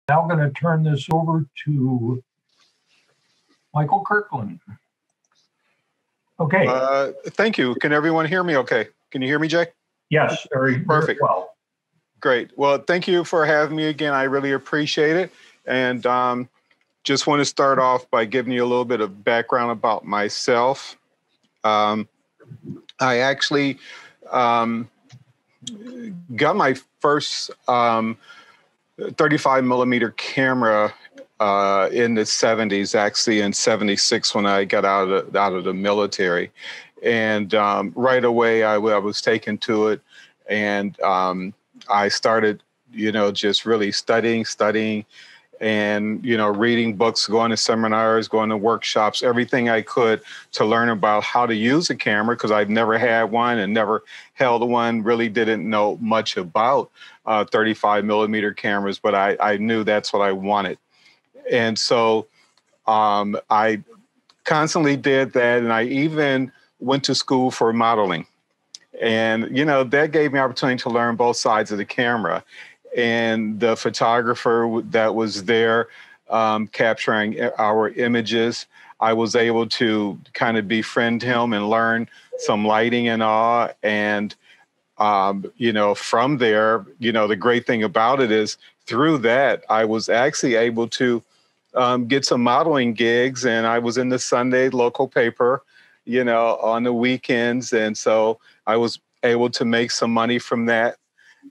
Now going to turn this over to Michael Kirkland. Okay. Thank you. Can everyone hear me okay? Can you hear me, Jay? Yes, very Perfect. well. Great. Well, thank you for having me again. I really appreciate it. And just want to start off by giving you a little bit of background about myself. I actually got my first 35 millimeter camera in the 70s, actually in 76 when I got out of the military. And right away I was taken to it, and I started, just really studying and, reading books, going to seminars, going to workshops, everything I could to learn about how to use a camera, because I'd never had one and never held one, really didn't know much about 35 millimeter cameras, but I knew that's what I wanted. And so I constantly did that, and I even went to school for modeling. And, that gave me opportunity to learn both sides of the camera. And the photographer that was there capturing our images, I was able to kind of befriend him and learn some lighting and all. And, from there, the great thing about it is through that, I was actually able to get some modeling gigs, and I was in the Sunday local paper, on the weekends. And so I was able to make some money from that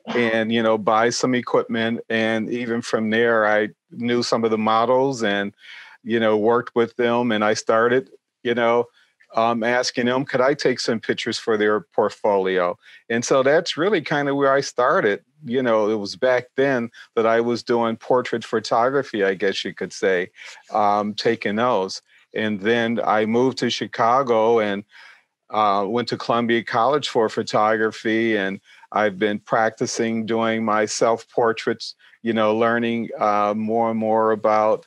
and, buy some equipment. And even from there, I knew some of the models and, worked with them. And I started, asking them, could I take some pictures for their portfolio? And so that's really kind of where I started. It was back then that I was doing portrait photography, I guess you could say, taking those. And then I moved to Chicago and went to Columbia College for photography. And I've been practicing doing my self-portraits, learning more and more about,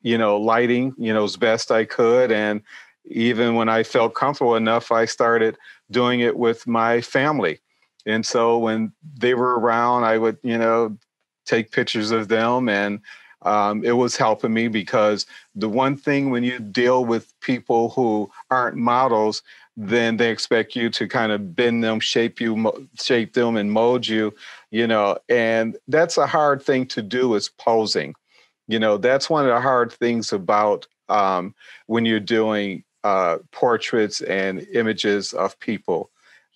lighting, as best I could. And even when I felt comfortable enough, I started doing it with my family. And so when they were around, I would, take pictures of them. And it was helping me, because the one thing when you deal with people who aren't models, then they expect you to kind of bend them, shape them and mold you, and that's a hard thing to do, is posing. That's one of the hard things about when you're doing portraits and images of people,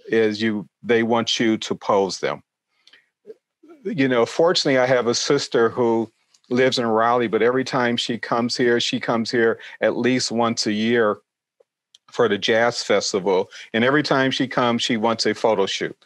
is they want you to pose them. Fortunately, I have a sister who lives in Raleigh, but every time she comes here at least once a year for the jazz festival. And every time she comes, she wants a photo shoot.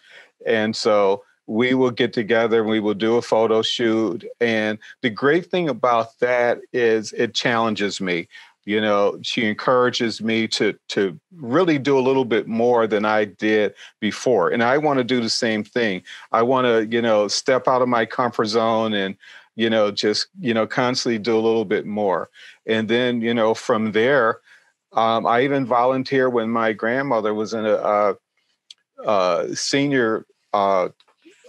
And so we will get together and we will do a photo shoot. And the great thing about that is it challenges me. She encourages me to really do a little bit more than I did before. And I want to do the same thing. I want to, step out of my comfort zone and, just, constantly do a little bit more. And then, from there, I even volunteered when my grandmother was in a senior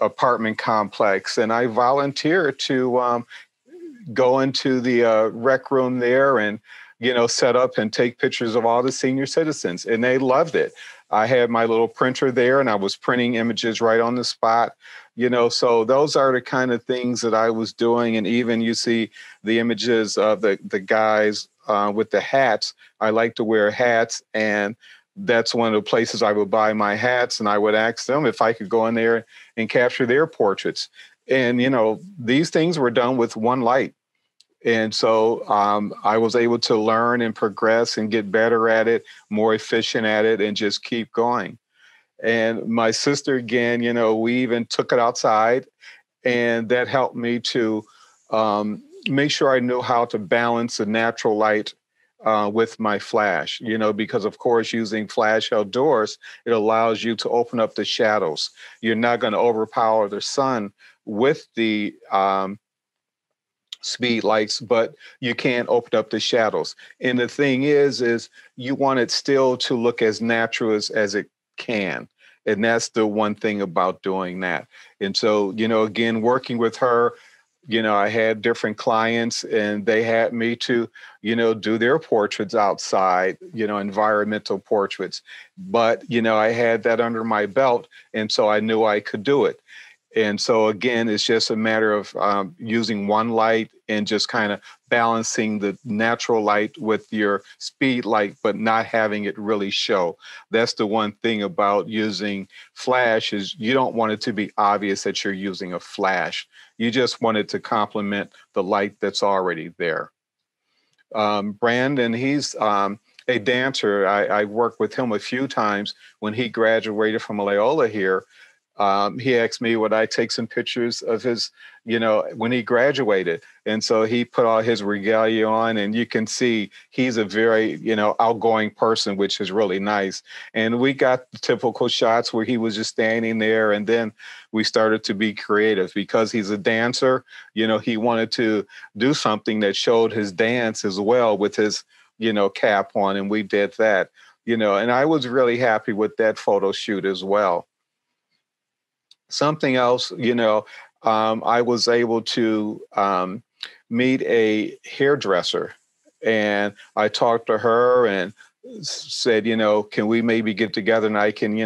apartment complex, and I volunteered to go into the rec room there and, set up and take pictures of all the senior citizens, and they loved it. I had my little printer there, and I was printing images right on the spot, so those are the kind of things that I was doing. And even you see the images of the guys with the hats. I like to wear hats, and that's one of the places I would buy my hats, and I would ask them if I could go in there and capture their portraits. And, these things were done with one light. And so I was able to learn and progress and get better at it, more efficient at it, and just keep going. And my sister, again, we even took it outside, and that helped me to make sure I knew how to balance the natural light with my flash, because, of course, using flash outdoors, it allows you to open up the shadows. You're not going to overpower the sun with the speed lights, but you can open up the shadows. And the thing is you want it still to look as natural as it can. And that's the one thing about doing that. And so, again, working with her, I had different clients and they had me to, do their portraits outside, environmental portraits. But, I had that under my belt. And so I knew I could do it. And so, again, it's just a matter of using one light and just kind of balancing the natural light with your speed light, but not having it really show. That's the one thing about using flash is you don't want it to be obvious that you're using a flash. You just want it to complement the light that's already there. Brandon, he's a dancer. I worked with him a few times when he graduated from Loyola here. He asked me would I take some pictures of his, when he graduated. And so he put all his regalia on, and you can see he's a very, outgoing person, which is really nice. And we got the typical shots where he was just standing there. And then we started to be creative because he's a dancer. He wanted to do something that showed his dance as well with his, cap on. And we did that, and I was really happy with that photo shoot as well. Something else, I was able to meet a hairdresser, and I talked to her and said, can we maybe get together and I can,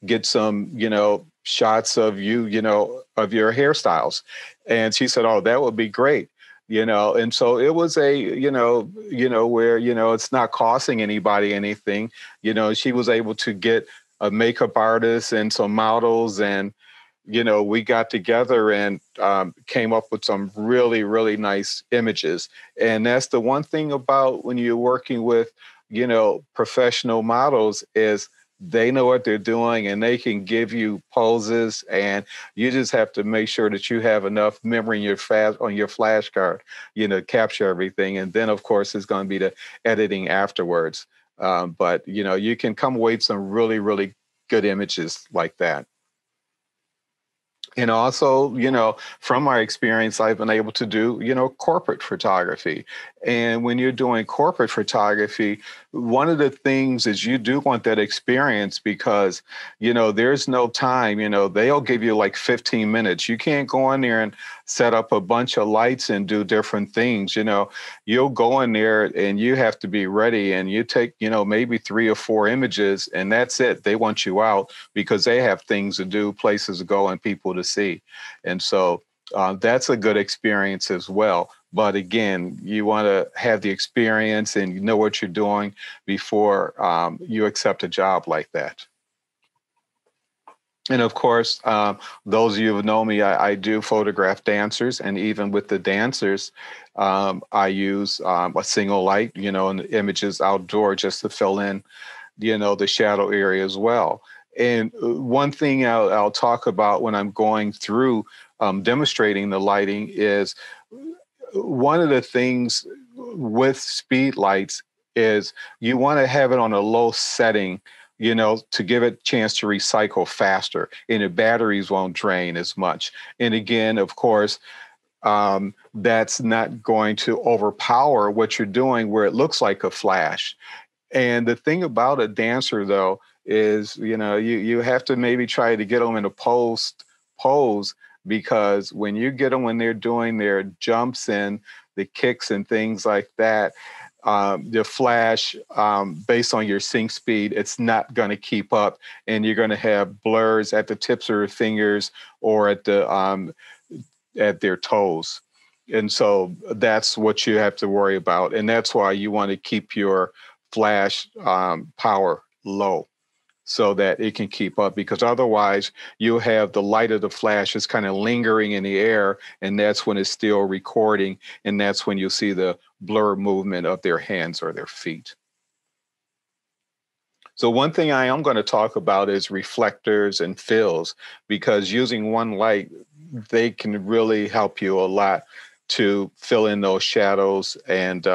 get some, shots of you, of your hairstyles. And she said, oh, that would be great. And so it was where, it's not costing anybody anything. She was able to get a makeup artist and some models, and we got together and came up with some really, really nice images. And that's the one thing about when you're working with, professional models is they know what they're doing and they can give you poses, and you just have to make sure that you have enough memory on your flash card, to capture everything. And then, of course, it's going to be the editing afterwards. But, you can come away with some really, really good images like that. And also, from my experience, I've been able to do, corporate photography. And when you're doing corporate photography, one of the things is you do want that experience because, there's no time, they'll give you like 15 minutes. You can't go in there and set up a bunch of lights and do different things. You'll go in there and you have to be ready, and you take, maybe 3 or 4 images, and that's it. They want you out because they have things to do, places to go, and people to see. And so that's a good experience as well. But again, you want to have the experience and you know what you're doing before you accept a job like that. And of course, those of you who know me, I do photograph dancers, and even with the dancers, I use a single light, and the images outdoor just to fill in, the shadow area as well. And one thing I'll talk about when I'm going through demonstrating the lighting is one of the things with speed lights is you want to have it on a low setting, to give it a chance to recycle faster, and the batteries won't drain as much. And again, of course, that's not going to overpower what you're doing where it looks like a flash. And the thing about a dancer, though, is, you have to maybe try to get them in a pose, because when you get them when they're doing their jumps and the kicks and things like that, the flash, based on your sync speed, it's not going to keep up, and you're going to have blurs at the tips of your fingers or at their toes. And so that's what you have to worry about, and that's why you want to keep your flash power low, so that it can keep up, because otherwise you'll have the light of the flash is kind of lingering in the air, and that's when it's still recording, and that's when you'll see the blur movement of their hands or their feet. So one thing I am going to talk about is reflectors and fills, because using one light, they can really help you a lot to fill in those shadows and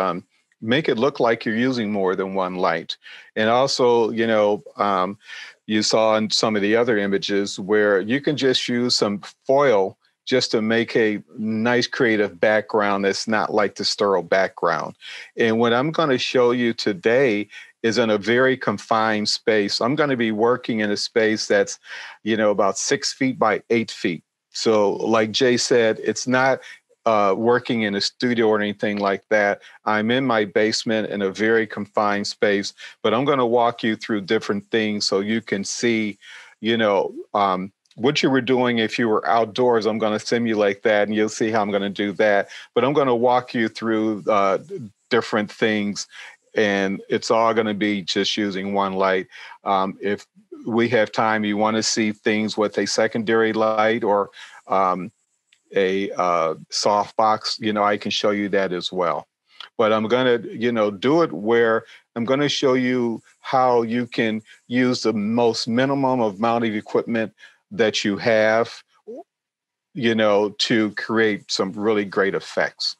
make it look like you're using more than one light. And also, you saw in some of the other images where you can just use some foil just to make a nice creative background that's not like the sterile background. And what I'm going to show you today is in a very confined space. I'm going to be working in a space that's, about 6 feet by 8 feet. So like Jay said, it's not working in a studio or anything like that. I'm in my basement in a very confined space, but I'm going to walk you through different things so you can see, you know, what you were doing if you were outdoors. I'm going to simulate that and you'll see how I'm going to do that. But I'm going to walk you through different things, and it's all going to be just using one light. If we have time, you want to see things with a secondary light or a soft box, you know, I can show you that as well. But I'm going to, you know, do it where I'm going to show you how you can use the most minimum amount of equipment that you have, you know, to create some really great effects.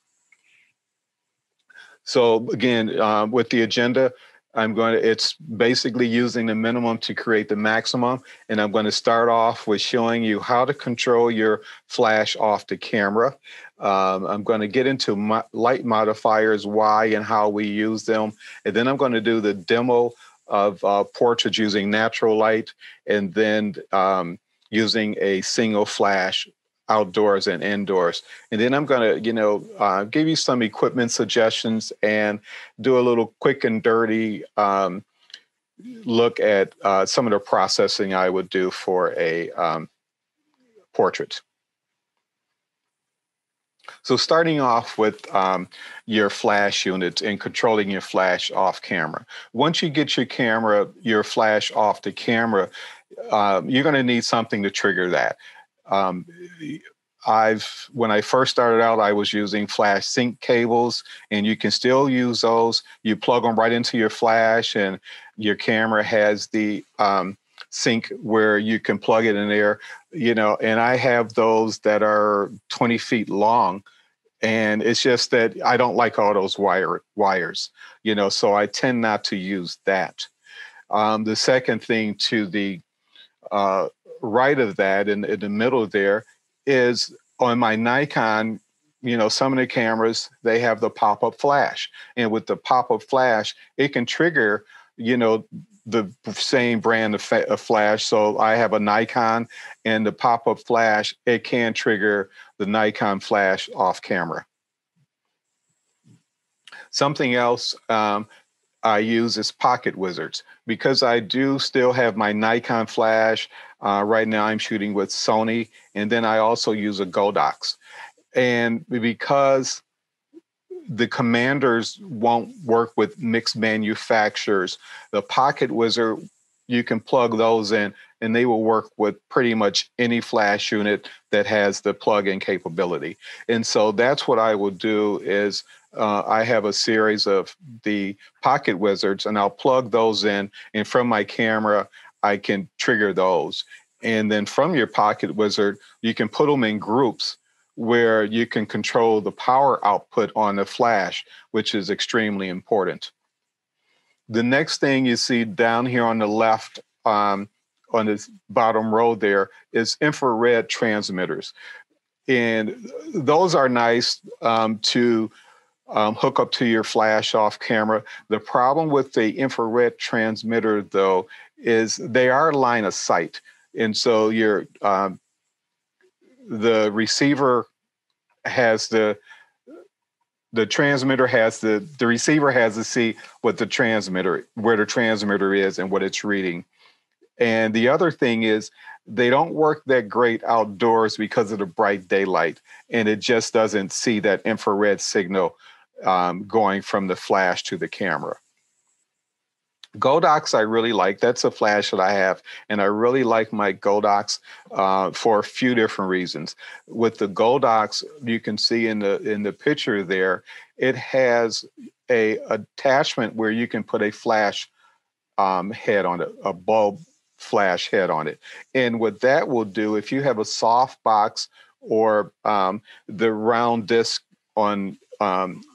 So again, with the agenda, it's basically using the minimum to create the maximum. And I'm going to start off with showing you how to control your flash off the camera. I'm going to get into light modifiers, why and how we use them. And then I'm going to do the demo of portraits using natural light, and then using a single flash outdoors and indoors. And then I'm going to, you know, give you some equipment suggestions and do a little quick and dirty look at some of the processing I would do for a portrait. So starting off with your flash unit and controlling your flash off camera. Once you get your flash off the camera, you're going to need something to trigger that. When I first started out, I was using flash sync cables, and you can still use those. You plug them right into your flash, and your camera has the sync where you can plug it in there, you know, and I have those that are 20 feet long. And it's just that I don't like all those wires, you know, so I tend not to use that. The second thing to the right of that, in the middle there, is on my Nikon, you know, some of the cameras, they have the pop-up flash. And with the pop-up flash, it can trigger, you know, the same brand of flash. So I have a Nikon, and the pop-up flash, it can trigger the Nikon flash off camera. Something else I use is pocket wizards, because I do still have my Nikon flash. Right now I'm shooting with Sony, and then I also use a Godox. And because the commanders won't work with mixed manufacturers, the pocket wizard, you can plug those in and they will work with pretty much any flash unit that has the plug-in capability. And so that's what I will do is I have a series of the pocket wizards, and I'll plug those in, and from my camera, I can trigger those. And then from your pocket wizard, you can put them in groups where you can control the power output on the flash, which is extremely important. The next thing you see down here on the left, on this bottom row there, is infrared transmitters. And those are nice to hook up to your flash off camera. The problem with the infrared transmitter, though, is they are line of sight. And so your the receiver has the transmitter has the receiver has to see what the transmitter, where the transmitter is and what it's reading. And the other thing is they don't work that great outdoors because of the bright daylight, and it just doesn't see that infrared signal going from the flash to the camera. Godox I really like. That's a flash that I have, and I really like my Godox for a few different reasons. With the Godox, you can see in the picture there, it has a attachment where you can put a flash head on it, a bulb flash head on it. And what that will do, if you have a soft box or the round disc on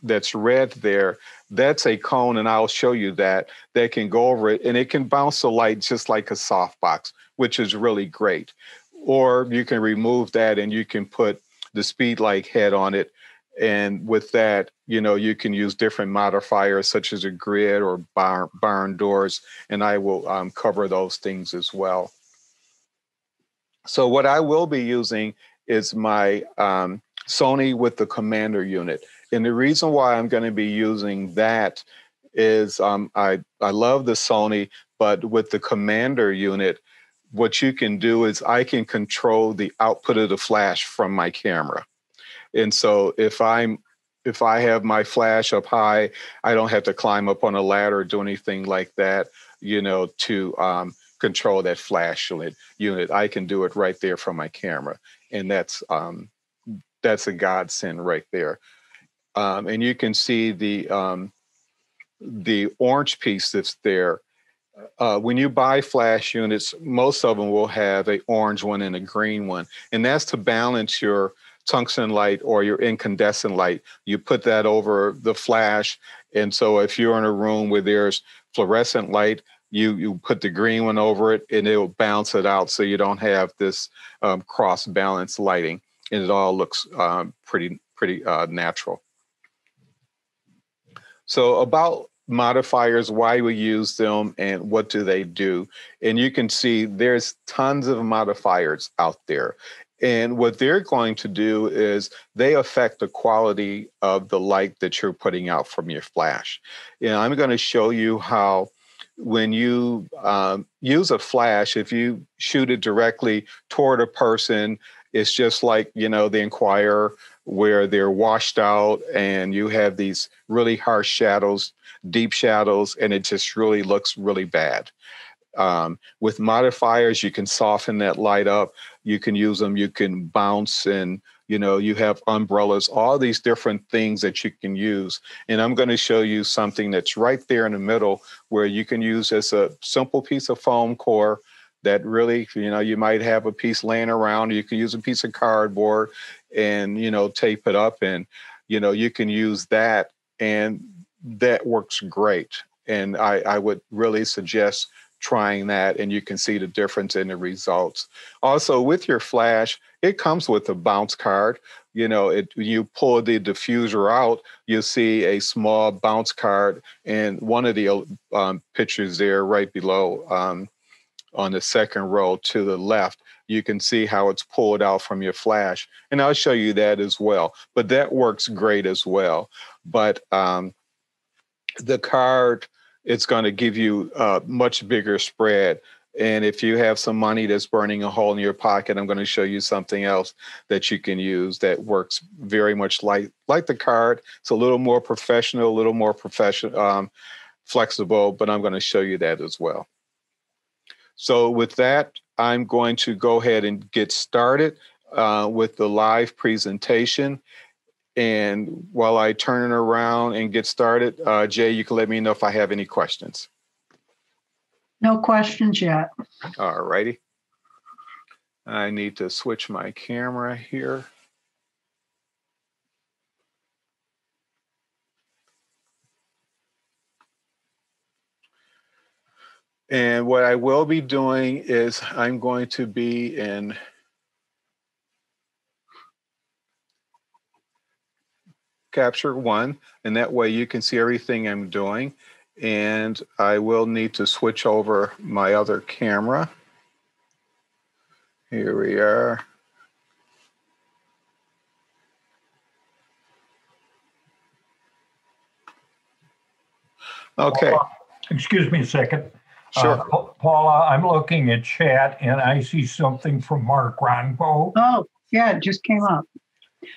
that's red there, that's a cone, and I'll show you that can go over it, and it can bounce the light just like a softbox, which is really great. Or you can remove that and you can put the speed light head on it, and with that, you know, you can use different modifiers such as a grid or barn doors, and I will cover those things as well. So what I will be using is my Sony with the Commander unit. And the reason why I'm going to be using that is I love the Sony, but with the Commander unit, what you can do is I can control the output of the flash from my camera. And so if I have my flash up high, I don't have to climb up on a ladder or do anything like that, to control that flash unit. I can do it right there from my camera. And that's a godsend right there. And you can see the orange piece that's there. When you buy flash units, most of them will have an orange one and a green one. And that's to balance your tungsten light or your incandescent light. You put that over the flash. And so if you're in a room where there's fluorescent light, you put the green one over it and it'll bounce it out so you don't have this cross balance lighting. And it all looks pretty natural. So about modifiers, why we use them, and what do they do. And you can see there's tons of modifiers out there. And what they're going to do is they affect the quality of the light that you're putting out from your flash. And I'm going to show you how when you use a flash, if you shoot it directly toward a person, it's just like, the Inquirer, where they're washed out and you have these really harsh shadows, deep shadows, and it just really looks really bad. With modifiers, you can soften that light up. You can use them. You can bounce, and you have umbrellas, all these different things that you can use. And I'm going to show you something that's right there in the middle where you can use as a simple piece of foam core that really, you might have a piece laying around. You can use a piece of cardboard and, tape it up, and, you can use that, and that works great. And I would really suggest trying that, and you can see the difference in the results. Also, with your flash, it comes with a bounce card. You pull the diffuser out, you'll see a small bounce card, and one of the pictures there right below on the second row to the left, you can see how it's pulled out from your flash. And I'll show you that as well. But that works great as well. But the card, it's going to give you a much bigger spread. And if you have some money that's burning a hole in your pocket, I'm going to show you something else that you can use that works very much like the card. It's a little more professional, a little more flexible, but I'm going to show you that as well. So with that, I'm going to go ahead and get started with the live presentation. And while I turn it around and get started, Jay, you can let me know if I have any questions. No questions yet. All righty. I need to switch my camera here. And what I will be doing is I'm going to be in Capture One, and that way you can see everything I'm doing. And I will need to switch over my other camera. Here we are. Okay. Excuse me a second. Sure. Paula, I'm looking at chat and I see something from Mark Ronco. Oh, yeah, it just came up.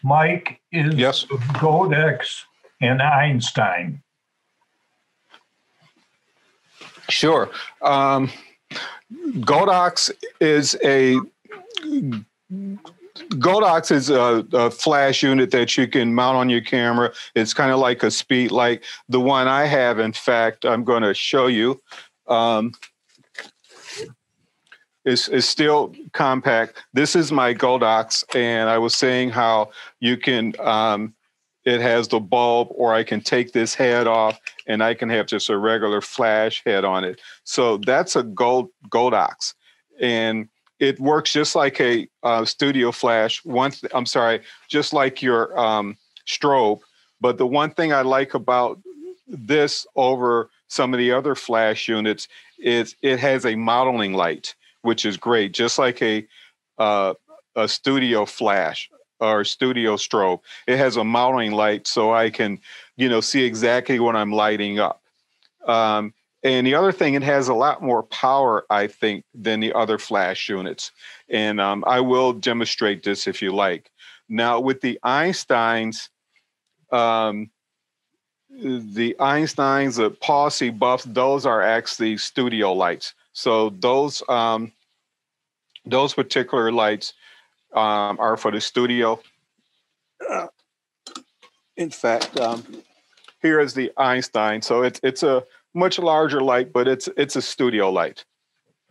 Mike is Yes. Godex and Einstein. Sure. Godox is a flash unit that you can mount on your camera. It's kind of like a speed light. The one I have, in fact, I'm going to show you, is still compact. This is my Godox, and I was saying how you can, it has the bulb, or I can take this head off and I can have just a regular flash head on it. So that's a Godox. And it works just like a studio flash. Just like your strobe. But the one thing I like about this over some of the other flash units is it has a modeling light, which is great, just like a studio flash. or studio strobe. It has a mounting light so I can, see exactly what I'm lighting up. And the other thing, it has a lot more power, I think, than the other flash units. And I will demonstrate this if you like. Now, with the Einsteins, the Posse Buffs, those are actually studio lights. So those particular lights are for the studio. In fact, here is the Einstein. So it's a much larger light, but it's a studio light,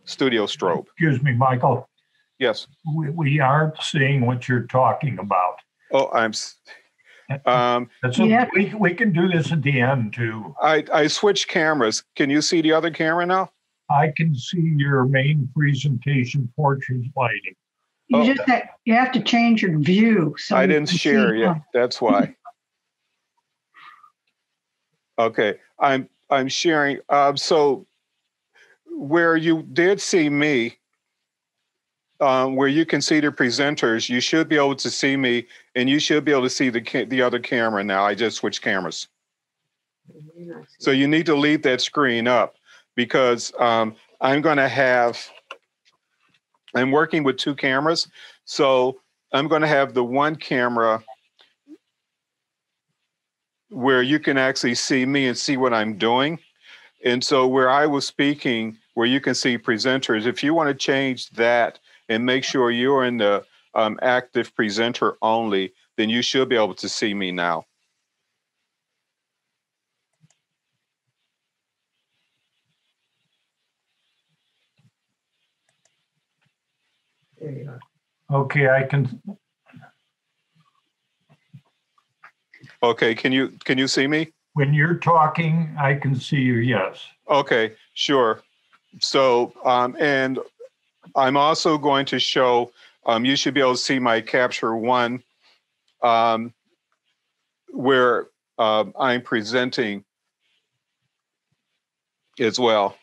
studio strobe. Excuse me, Michael. Yes. We aren't seeing what you're talking about. Oh, we can do this at the end too. I switched cameras. Can you see the other camera now? I can see your main presentation portrait lighting. You have to change your view. So I didn't share yet. That's why. Okay, I'm sharing. So where you did see me, where you can see the presenters, you should be able to see me, and you should be able to see the other camera now. I just switched cameras. So you need to leave that screen up because I'm working with two cameras. So I'm going to have the one camera where you can actually see me and see what I'm doing. And so where I was speaking, where you can see presenters, if you want to change that and make sure you're in the active presenter only, then you should be able to see me now. There you are. Okay, I can. Okay, can you see me? When you're talking, I can see you, yes. Okay, sure. So, and I'm also going to show, you should be able to see my capture one, where I'm presenting as well.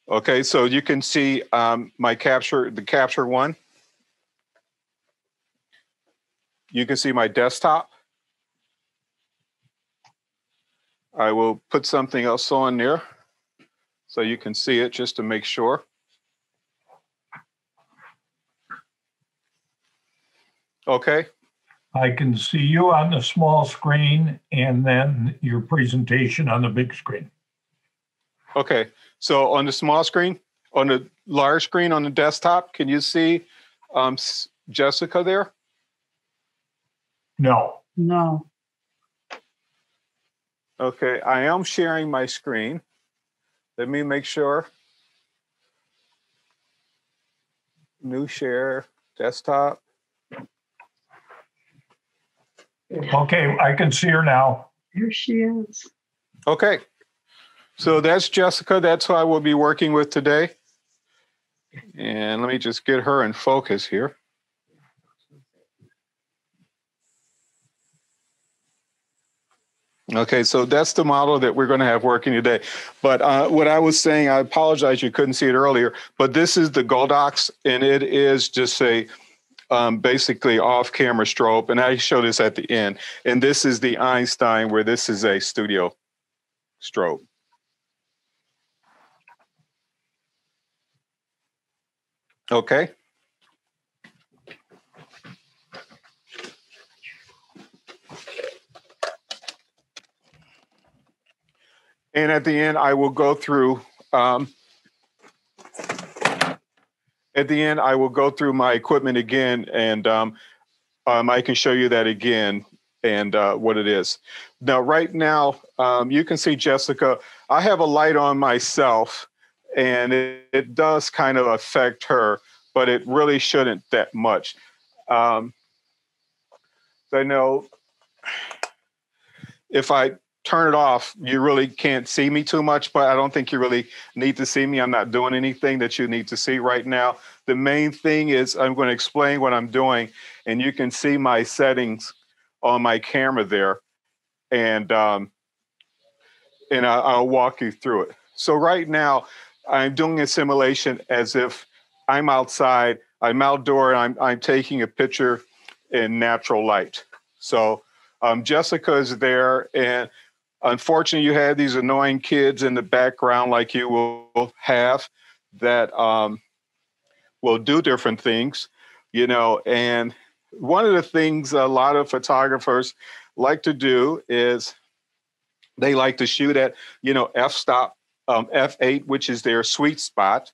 Okay, so you can see the capture one. You can see my desktop. I will put something else on there so you can see it just to make sure. Okay. I can see you on the small screen and then your presentation on the big screen. Okay. So on the small screen, on the large screen on the desktop, can you see Jessica there? No. No. Okay, I am sharing my screen. Let me make sure. New share, desktop. Okay, I can see her now. Here she is. Okay, so that's Jessica. That's who I will be working with today. And let me just get her in focus here. Okay, so that's the model that we're going to have working today. But what I was saying, I apologize you couldn't see it earlier, but this is the Goldox, and it is just a basically off-camera strobe, and I show this at the end. And this is the Einstein, where this is a studio strobe. Okay. And at the end, I will go through. At the end, I will go through my equipment again, and I can show you that again and what it is. Now, right now, you can see Jessica. I have a light on myself, and it does kind of affect her, but it really shouldn't that much. I know if I turn it off, you really can't see me too much, but I don't think you really need to see me. I'm not doing anything that you need to see right now. The main thing is I'm going to explain what I'm doing, and you can see my settings on my camera there, and I'll walk you through it. So right now, I'm doing a simulation as if I'm outside, I'm outdoor, I'm taking a picture, in natural light. So Jessica is there, and unfortunately, you have these annoying kids in the background like you will have that will do different things, you know. And one of the things a lot of photographers like to do is they like to shoot at, you know, f-stop, f8, which is their sweet spot.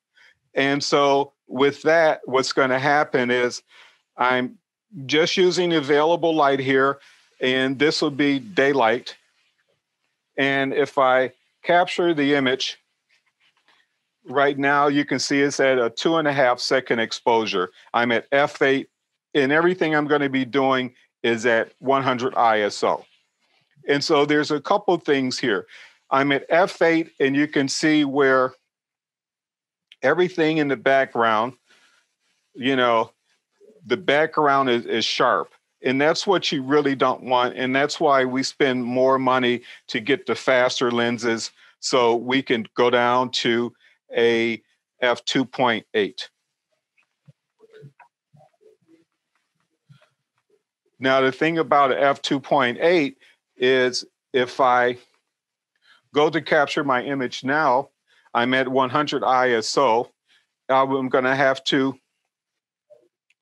And so with that, what's going to happen is I'm just using available light here, and this will be daylight. And if I capture the image, right now you can see it's at a 2.5 second exposure. I'm at f8, and everything I'm going to be doing is at 100 ISO. And so there's a couple things here. I'm at f8, and you can see where everything in the background, you know, the background is sharp. And that's what you really don't want. And that's why we spend more money to get the faster lenses so we can go down to a f2.8. Now, the thing about an f2.8 is if I go to capture my image now, I'm at 100 ISO. I'm going to have to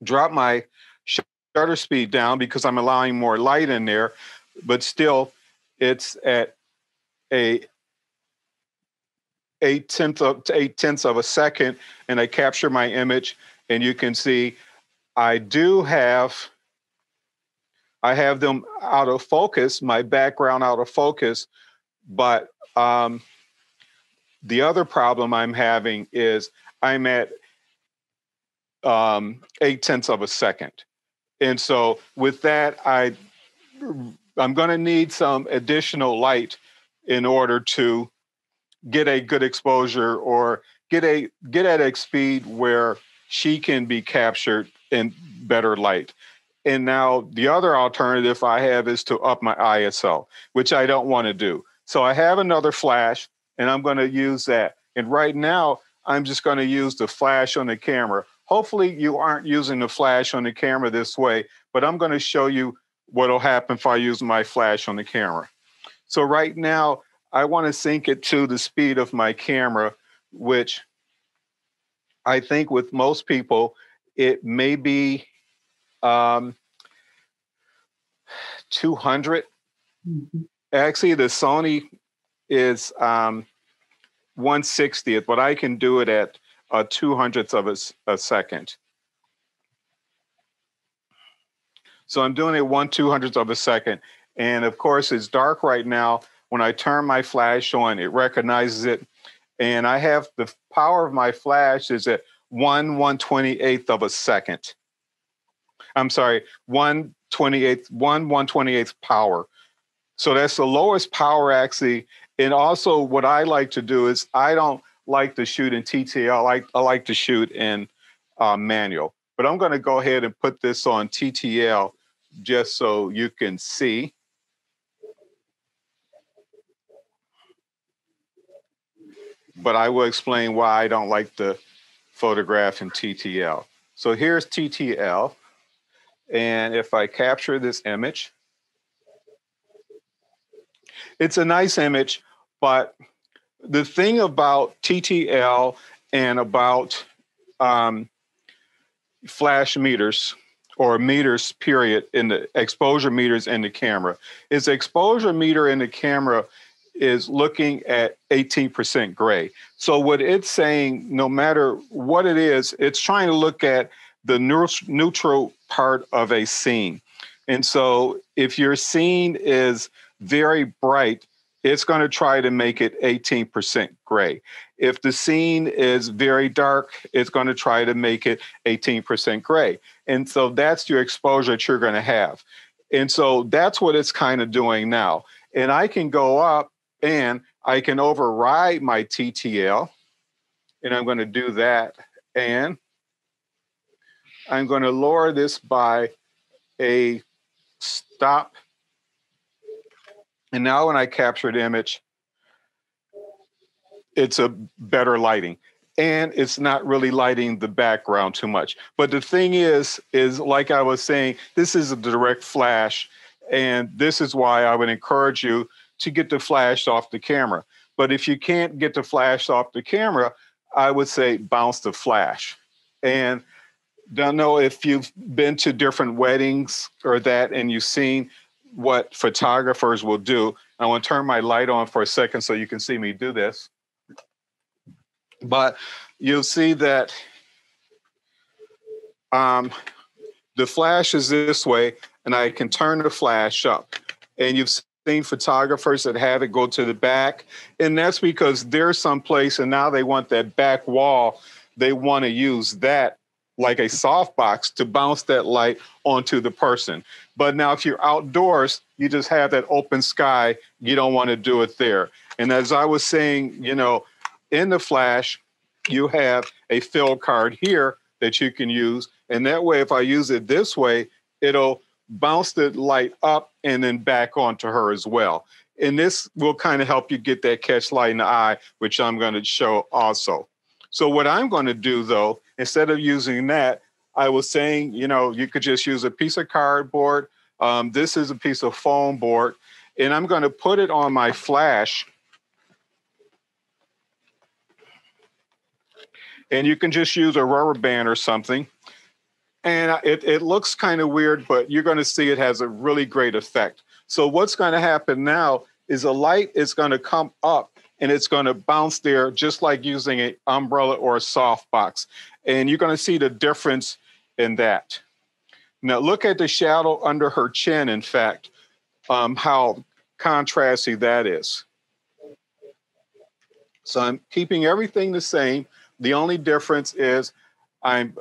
drop my shutter speed down because I'm allowing more light in there, but still it's at a 8/10 of a second, and I capture my image, and you can see I have them out of focus, my background out of focus, but the other problem I'm having is I'm at 8/10 of a second. And so with that, I'm going to need some additional light in order to get a good exposure or get at a speed where she can be captured in better light. And now the other alternative I have is to up my ISO, which I don't want to do. So I have another flash, and I'm going to use that. And right now, I'm just going to use the flash on the camera. Hopefully you aren't using the flash on the camera this way, but I'm going to show you what will happen if I use my flash on the camera. So right now, I want to sync it to the speed of my camera, which I think with most people, it may be 200. Mhm. Actually, the Sony is 1/60th, but I can do it at 200ths of a second. So I'm doing it 1/200th of a second. And of course, it's dark right now. When I turn my flash on, it recognizes it. And I have the power of my flash is at 1/128th of a second. I'm sorry, 1/128th power. So that's the lowest power actually. And also what I like to do is I don't like to shoot in TTL. I like to shoot in manual. But I'm going to go ahead and put this on TTL just so you can see. But I will explain why I don't like to photograph in TTL. So here's TTL. And if I capture this image, it's a nice image, but the thing about TTL and about flash meters or meters period in the exposure meters in the camera is the exposure meter in the camera is looking at 18% gray. So what it's saying, no matter what it is, it's trying to look at the neutral part of a scene. And so if your scene is very bright, it's going to try to make it 18% gray. If the scene is very dark, it's going to try to make it 18% gray. And so that's your exposure that you're going to have. And so that's what it's kind of doing now. And I can go up and I can override my TTL. And I'm going to do that. And I'm going to lower this by a stop. And now when I capture the image, it's a better lighting. and it's not really lighting the background too much. But the thing is like I was saying, this is a direct flash, and this is why I would encourage you to get the flash off the camera. But if you can't get the flash off the camera, I would say bounce the flash. And don't know if you've been to different weddings or that, and you've seen what photographers will do. I want to turn my light on for a second so you can see me do this. But you'll see that the flash is this way, and I can turn the flash up. And you've seen photographers that have it go to the back, and that's because there's some place, and now they want that back wall. They want to use that like a softbox to bounce that light onto the person. But now if you're outdoors, you just have that open sky. You don't want to do it there. And as I was saying, you know, in the flash, you have a fill card here that you can use. And that way, if I use it this way, it'll bounce the light up and then back onto her as well. And this will kind of help you get that catch light in the eye, which I'm going to show also. So what I'm going to do, though, instead of using that, I was saying, you know, you could just use a piece of cardboard. This is a piece of foam board, and I'm going to put it on my flash. And you can just use a rubber band or something. And it looks kind of weird, but you're going to see it has a really great effect. So what's going to happen now is the light is going to come up and it's going to bounce there just like using an umbrella or a softbox. And you're going to see the difference in that. Now look at the shadow under her chin, in fact, how contrasty that is. So I'm keeping everything the same. The only difference is I'm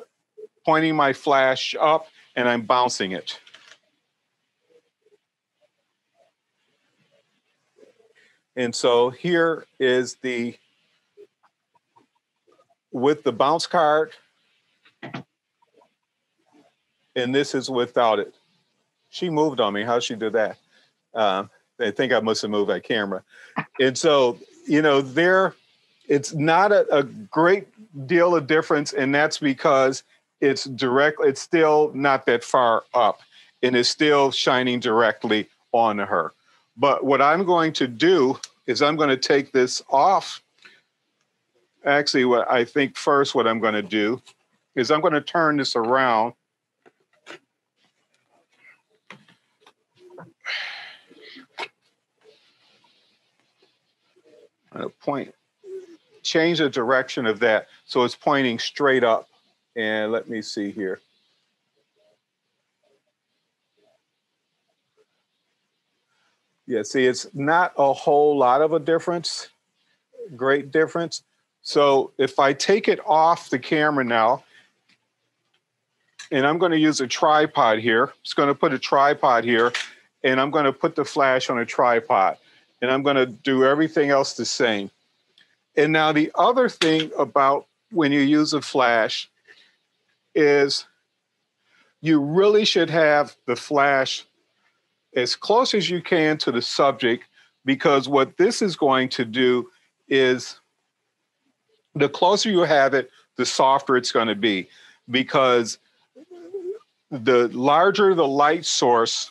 pointing my flash up and I'm bouncing it. And so here is with the bounce card, and this is without it. She moved on me. How'd she do that? I think I must have moved that camera. And so, you know, it's not a great deal of difference, and that's because it's still not that far up, and it's still shining directly on her. But what I'm going to do is I'm going to take this off. Actually, what I think first what I'm going to do is I'm going to turn this around. I'm going to change the direction of that so it's pointing straight up. And let me see here. Yeah, see, it's not a whole lot of a difference, great difference. So if I take it off the camera now, and I'm going to use a tripod here, it's going to put a tripod here, and I'm going to put the flash on a tripod, and I'm going to do everything else the same. And now the other thing about when you use a flash is you really should have the flash as close as you can to the subject, because what this is going to do is the closer you have it, the softer it's going to be, because the larger the light source,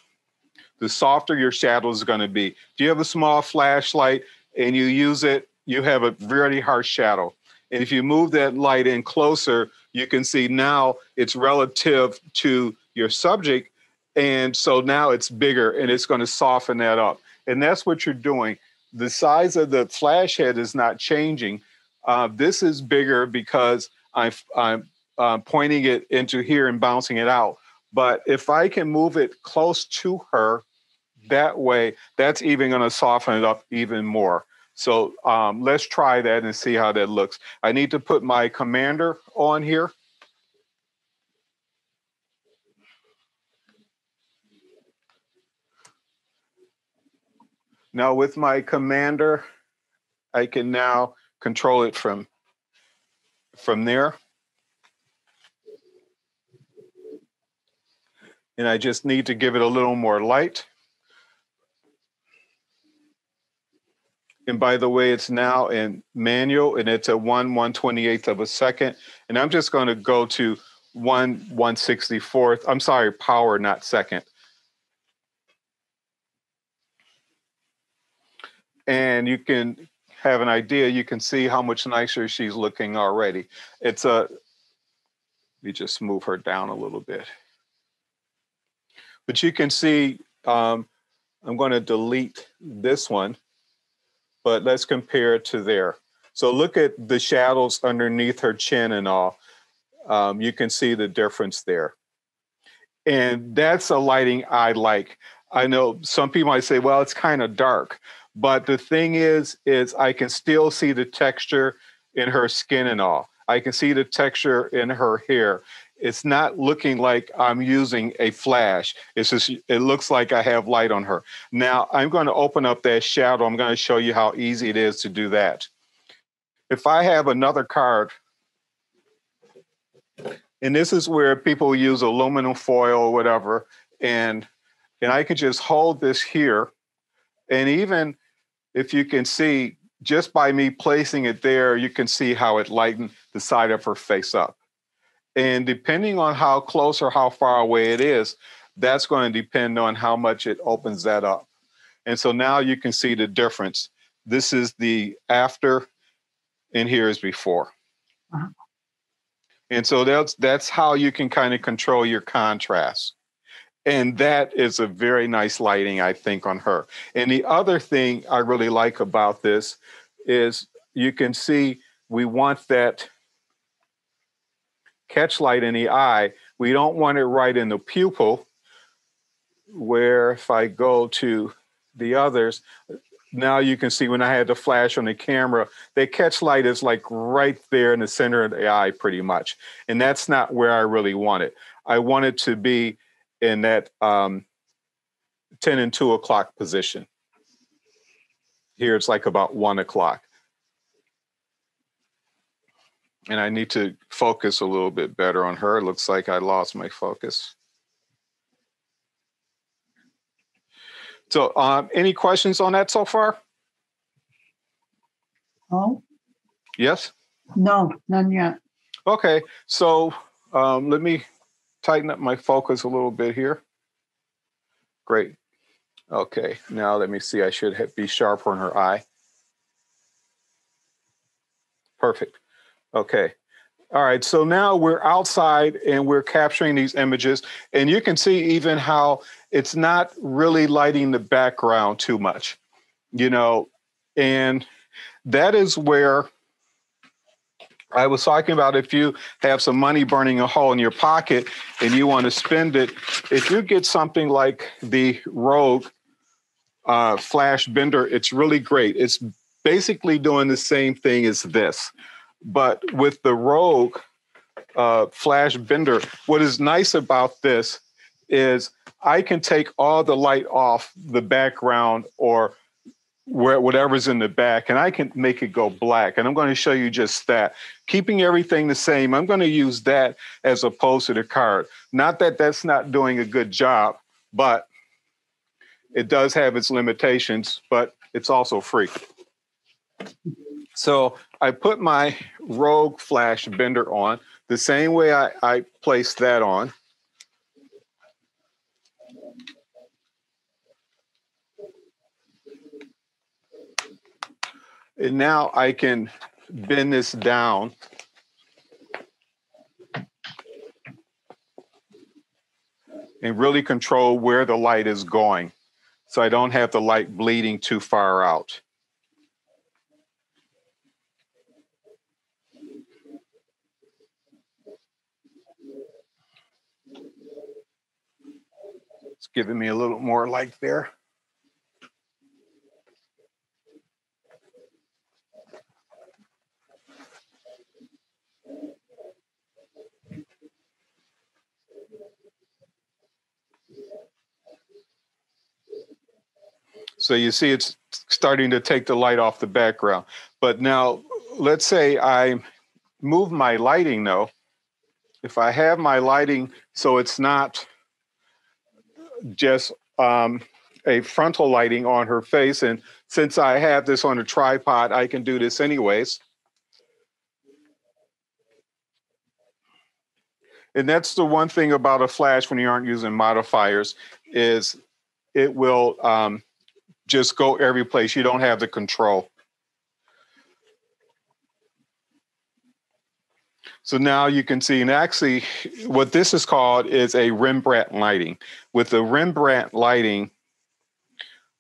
the softer your shadow is going to be. If you have a small flashlight and you use it, you have a very harsh shadow. And if you move that light in closer, you can see now it's relative to your subject. And so now it's bigger and it's going to soften that up. And that's what you're doing. The size of the flash head is not changing. This is bigger because I'm pointing it into here and bouncing it out. But if I can move it close to her that way, that's even going to soften it up even more. So let's try that and see how that looks. I need to put my commander on here. Now with my commander, I can now control it from there. And I just need to give it a little more light. And by the way, it's now in manual and it's a 1/128th of a second. And I'm just going to go to 1/164th. I'm sorry, power, not second. And you can have an idea. You can see how much nicer she's looking already. It's a, let me just move her down a little bit. But you can see, I'm going to delete this one, but let's compare it to there. So look at the shadows underneath her chin and all. You can see the difference there. And that's a lighting I like. I know some people might say, well, it's kind of dark. But the thing is I can still see the texture in her skin and all. I can see the texture in her hair. It's not looking like I'm using a flash. It's just, it looks like I have light on her. Now, I'm going to open up that shadow. I'm going to show you how easy it is to do that. If I have another card, and this is where people use aluminum foil or whatever, and I can just hold this here, and even if you can see, just by me placing it there, you can see how it lightened the side of her face up. And depending on how close or how far away it is, that's going to depend on how much it opens that up. And so now you can see the difference. This is the after, and here is before. Uh-huh. And so that's how you can kind of control your contrast. And that is a very nice lighting, I think, on her. And the other thing I really like about this is you can see we want that catch light in the eye. We don't want it right in the pupil, where if I go to the others, now you can see when I had the flash on the camera, the catch light is like right there in the center of the eye pretty much. And that's not where I really want it. I want it to be in that 10 and 2 o'clock position. Here it's like about 1 o'clock. And I need to focus a little bit better on her. It looks like I lost my focus. So any questions on that so far? Oh, Yes? no, none yet. Okay, so let me tighten up my focus a little bit here. Great. Okay, now let me see. I should be sharper on her eye. Perfect. Okay. All right, so now we're outside and we're capturing these images, and you can see even how it's not really lighting the background too much, you know, and that is where I was talking about. If you have some money burning a hole in your pocket and you want to spend it, if you get something like the Rogue Flash Bender, it's really great. It's basically doing the same thing as this. But with the Rogue Flash Bender, what is nice about this is I can take all the light off the background or whatever's in the back, and I can make it go black. And I'm going to show you just that. Keeping everything the same, I'm going to use that as opposed to the card. Not that that's not doing a good job, but it does have its limitations, but it's also free. So I put my Rogue Flash Bender on the same way I placed that on. And now I can bend this down and really control where the light is going, so I don't have the light bleeding too far out. It's giving me a little more light there. So you see it's starting to take the light off the background. But now let's say I move my lighting though. If I have my lighting so it's not just a frontal lighting on her face. And since I have this on a tripod, I can do this anyways. And that's the one thing about a flash when you aren't using modifiers is it will just go every place. You don't have the control. So now you can see, and actually what this is called is a Rembrandt lighting. With the Rembrandt lighting,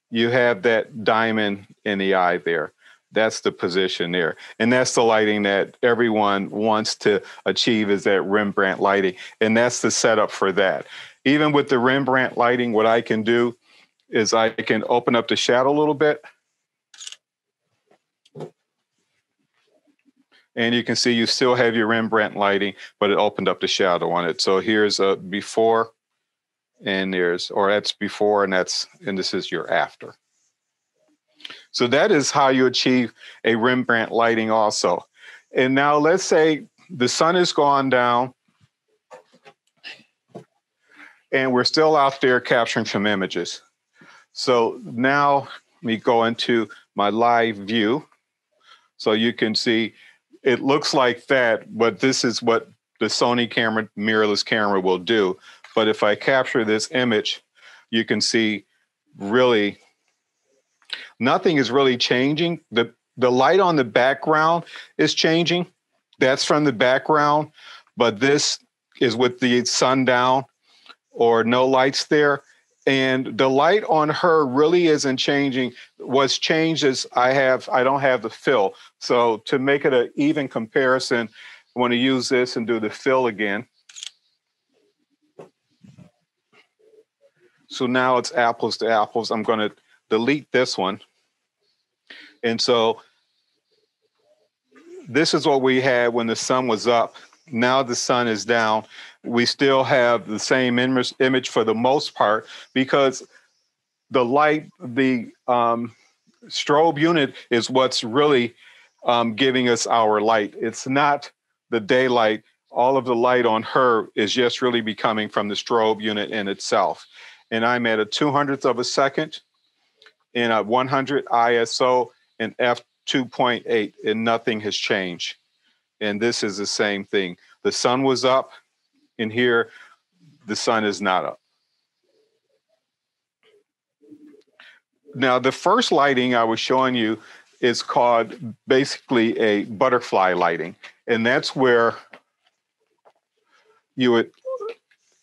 you have that diamond in the eye there. That's the position there. And that's the lighting that everyone wants to achieve, is that Rembrandt lighting. And that's the setup for that. Even with the Rembrandt lighting, what I can do is I can open up the shadow a little bit. And you can see you still have your Rembrandt lighting, but it opened up the shadow on it. So here's a before, and that's before, and this is your after. So that is how you achieve a Rembrandt lighting also. And now let's say the sun has gone down and we're still out there capturing some images. So now let me go into my live view. So you can see it looks like that, but this is what the Sony camera, mirrorless camera, will do. But if I capture this image, you can see really nothing is really changing. The light on the background is changing. That's from the background, but this is with the sun down or no lights there. And the light on her really isn't changing. What's changed is I don't have the fill. So to make it an even comparison, I want to use this and do the fill again. So now it's apples to apples. I'm going to delete this one. And so this is what we had when the sun was up. Now the sun is down. We still have the same image for the most part, because the light, the strobe unit is what's really giving us our light. It's not the daylight. All of the light on her is just really becoming from the strobe unit in itself. And I'm at a 200th of a second in a 100 ISO and f2.8, and nothing has changed. And this is the same thing. The sun was up, and here the sun is not up. Now, the first lighting I was showing you is called basically a butterfly lighting. And that's where you would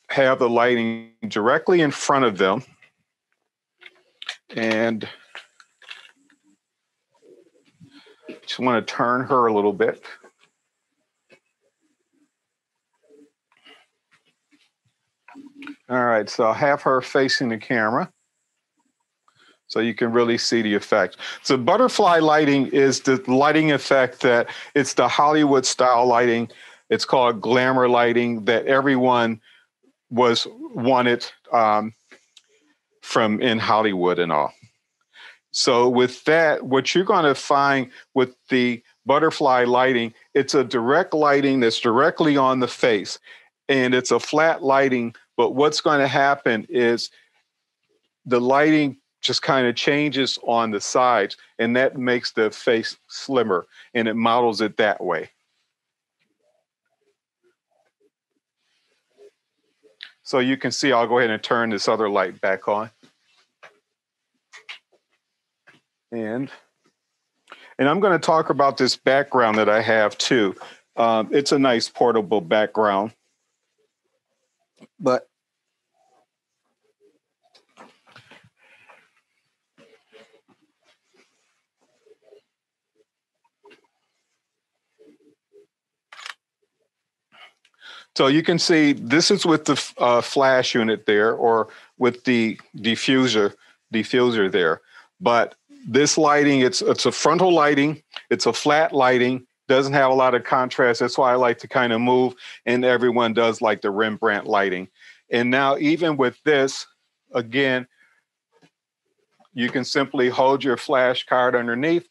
have the lighting directly in front of them. And just want to turn her a little bit. All right, so I'll have her facing the camera so you can really see the effect. So butterfly lighting is the lighting effect that it's the Hollywood style lighting. It's called glamour lighting that everyone wanted from in Hollywood and all. So with that, what you're going to find with the butterfly lighting, it's a direct lighting that's directly on the face, and it's a flat lighting. But what's going to happen is the lighting just kind of changes on the sides, and that makes the face slimmer, and it models it that way. So you can see, I'll go ahead and turn this other light back on. And I'm going to talk about this background that I have too. It's a nice portable background, but so you can see this is with the flash unit there, or with the diffuser there. But this lighting, it's a frontal lighting. It's a flat lighting. Doesn't have a lot of contrast. That's why I like to kind of move. And everyone does like the Rembrandt lighting. And now even with this, again, you can simply hold your flash card underneath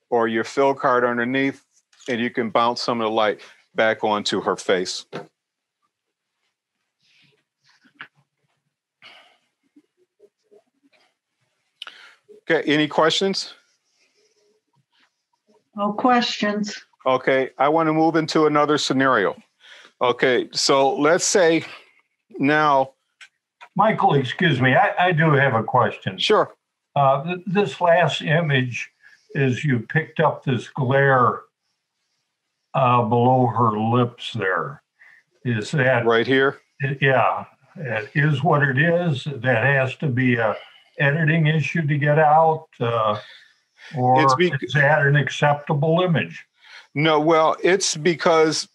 or your fill card underneath, and you can bounce some of the light back onto her face. Okay, any questions? No questions. Okay, I want to move into another scenario. Okay, so let's say now. Michael, excuse me, I do have a question. Sure. This last image is you picked up this glare below her lips there. Is that Right here? Yeah, it is what it is. That has to be a editing issue to get out, or is that an acceptable image? No, well, it's because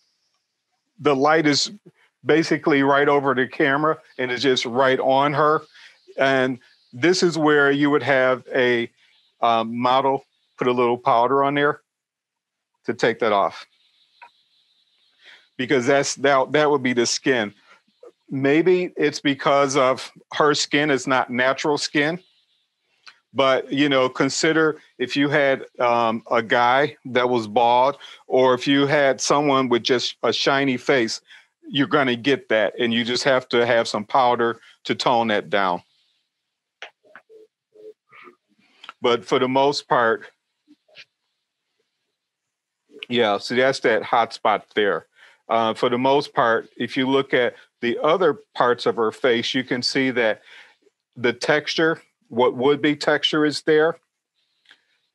the light is basically right over the camera and it's just right on her. And this is where you would have a model put a little powder on there to take that off. Because that would be the skin. Maybe it's because of her skin is not natural skin. But, you know, consider if you had a guy that was bald, or if you had someone with just a shiny face, you're going to get that. And you just have to have some powder to tone that down. But for the most part, yeah, so that's that hot spot there. For the most part, if you look at the other parts of her face, you can see that the texture, what would be texture, is there.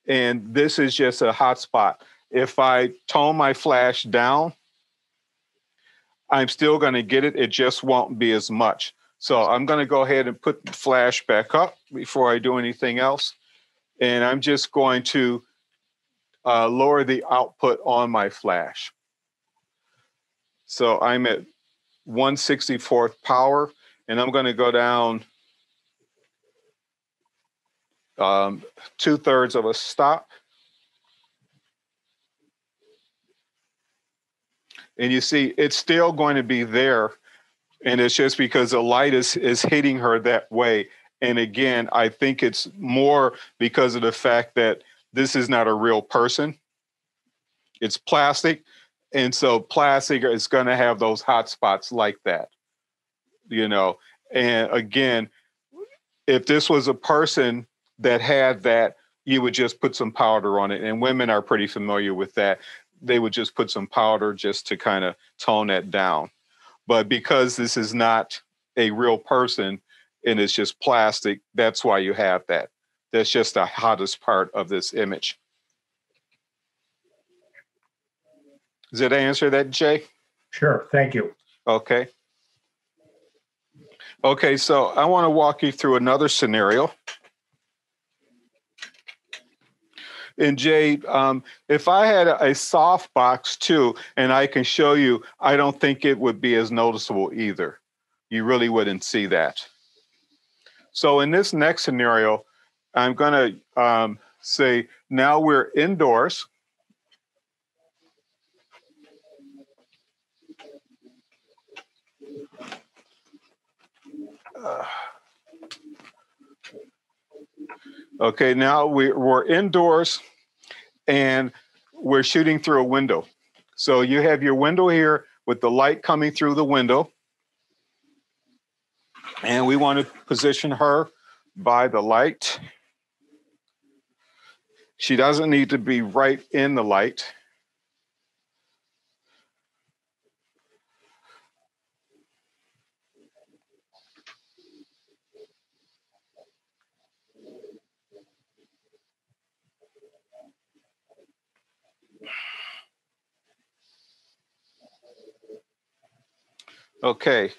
And this is just a hot spot. If I tone my flash down, I'm still going to get it. It just won't be as much. So I'm going to go ahead and put the flash back up before I do anything else. And I'm just going to lower the output on my flash. So I'm at 1/64th power, and I'm going to go down 2/3 of a stop. And you see, it's still going to be there. And it's just because the light is hitting her that way. And again, I think it's more because of the fact that this is not a real person. It's plastic. And so plastic is going to have those hot spots like that, you know. And again, if this was a person that had that, you would just put some powder on it. And women are pretty familiar with that. They would just put some powder just to kind of tone that down. But because this is not a real person and it's just plastic, that's why you have that. That's just the hottest part of this image. Does that answer that, Jay? Sure, thank you. Okay. Okay, so I want to walk you through another scenario. And Jay, if I had a soft box too, and I can show you, I don't think it would be as noticeable either. You really wouldn't see that. So in this next scenario, I'm going to say now we're indoors. Okay, now we're indoors and we're shooting through a window. So you have your window here with the light coming through the window. And we want to position her by the light. She doesn't need to be right in the light. Okay,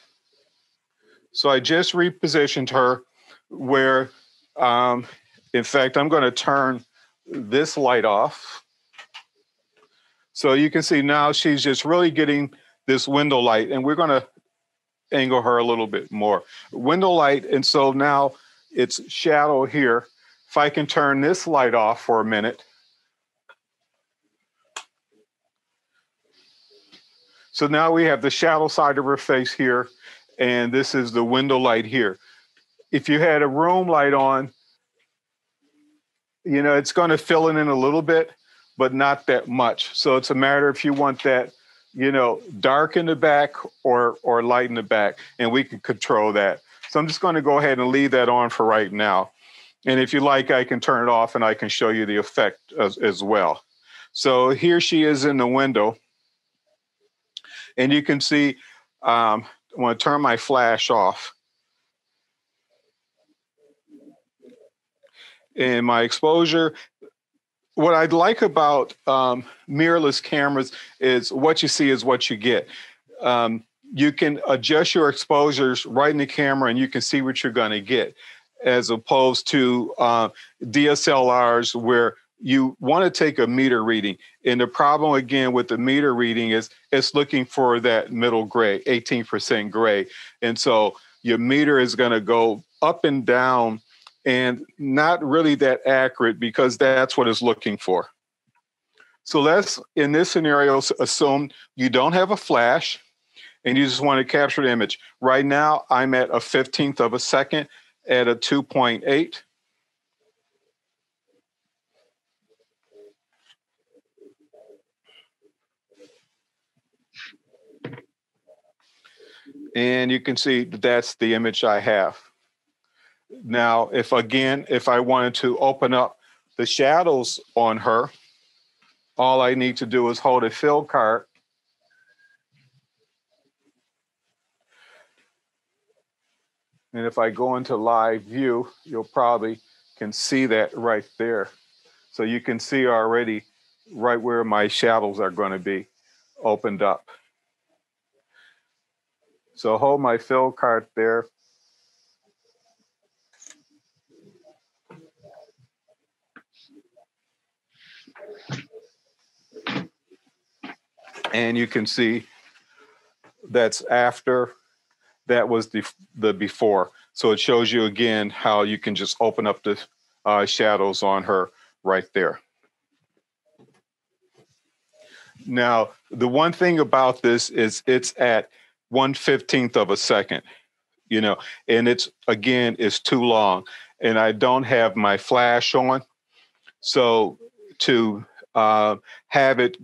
so I just repositioned her where, in fact, I'm going to turn this light off. So you can see now she's just really getting this window light, and we're going to angle her a little bit more. Window light, and so now it's shadow here. If I can turn this light off for a minute. So now we have the shadow side of her face here, and this is the window light here. If you had a room light on, you know, it's going to fill it in a little bit, but not that much. So it's a matter if you want that, you know, dark in the back or light in the back, and we can control that. So I'm just going to go ahead and leave that on for right now. And if you like, I can turn it off and I can show you the effect as well. So here she is in the window. And you can see, I want to turn my flash off. And my exposure, what I'd like about mirrorless cameras is what you see is what you get. You can adjust your exposures right in the camera and you can see what you're going to get, as opposed to DSLRs where you want to take a meter reading. And the problem again with the meter reading is it's looking for that middle gray, 18% gray. And so your meter is going to go up and down and not really that accurate because that's what it's looking for. So let's, in this scenario, assume you don't have a flash and you just want to capture the image. Right now, I'm at a 15th of a second at a 2.8. And you can see that's the image I have. Now, if I wanted to open up the shadows on her, all I need to do is hold a fill card. And if I go into live view, you'll probably can see that right there. So you can see already right where my shadows are going to be opened up. So hold my fill card there. And you can see that's after, that was the before. So it shows you again how you can just open up the shadows on her right there. Now, the one thing about this is it's at 1/15 of a second, you know, and it's, again, it's too long. And I don't have my flash on. So to have it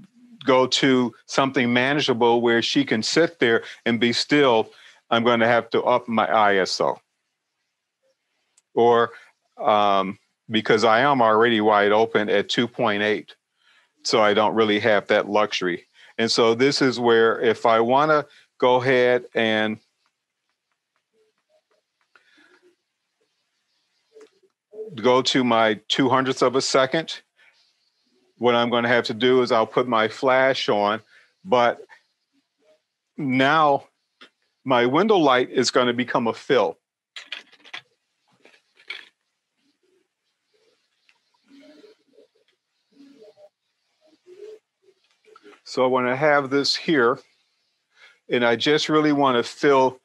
go to something manageable where she can sit there and be still, I'm going to have to up my ISO. Or because I am already wide open at 2.8, so I don't really have that luxury. And so this is where if I want to go ahead and go to my 200th of a second, what I'm going to have to do is I'll put my flash on, but now my window light is going to become a fill. So when I have this here, and I just really want to fill,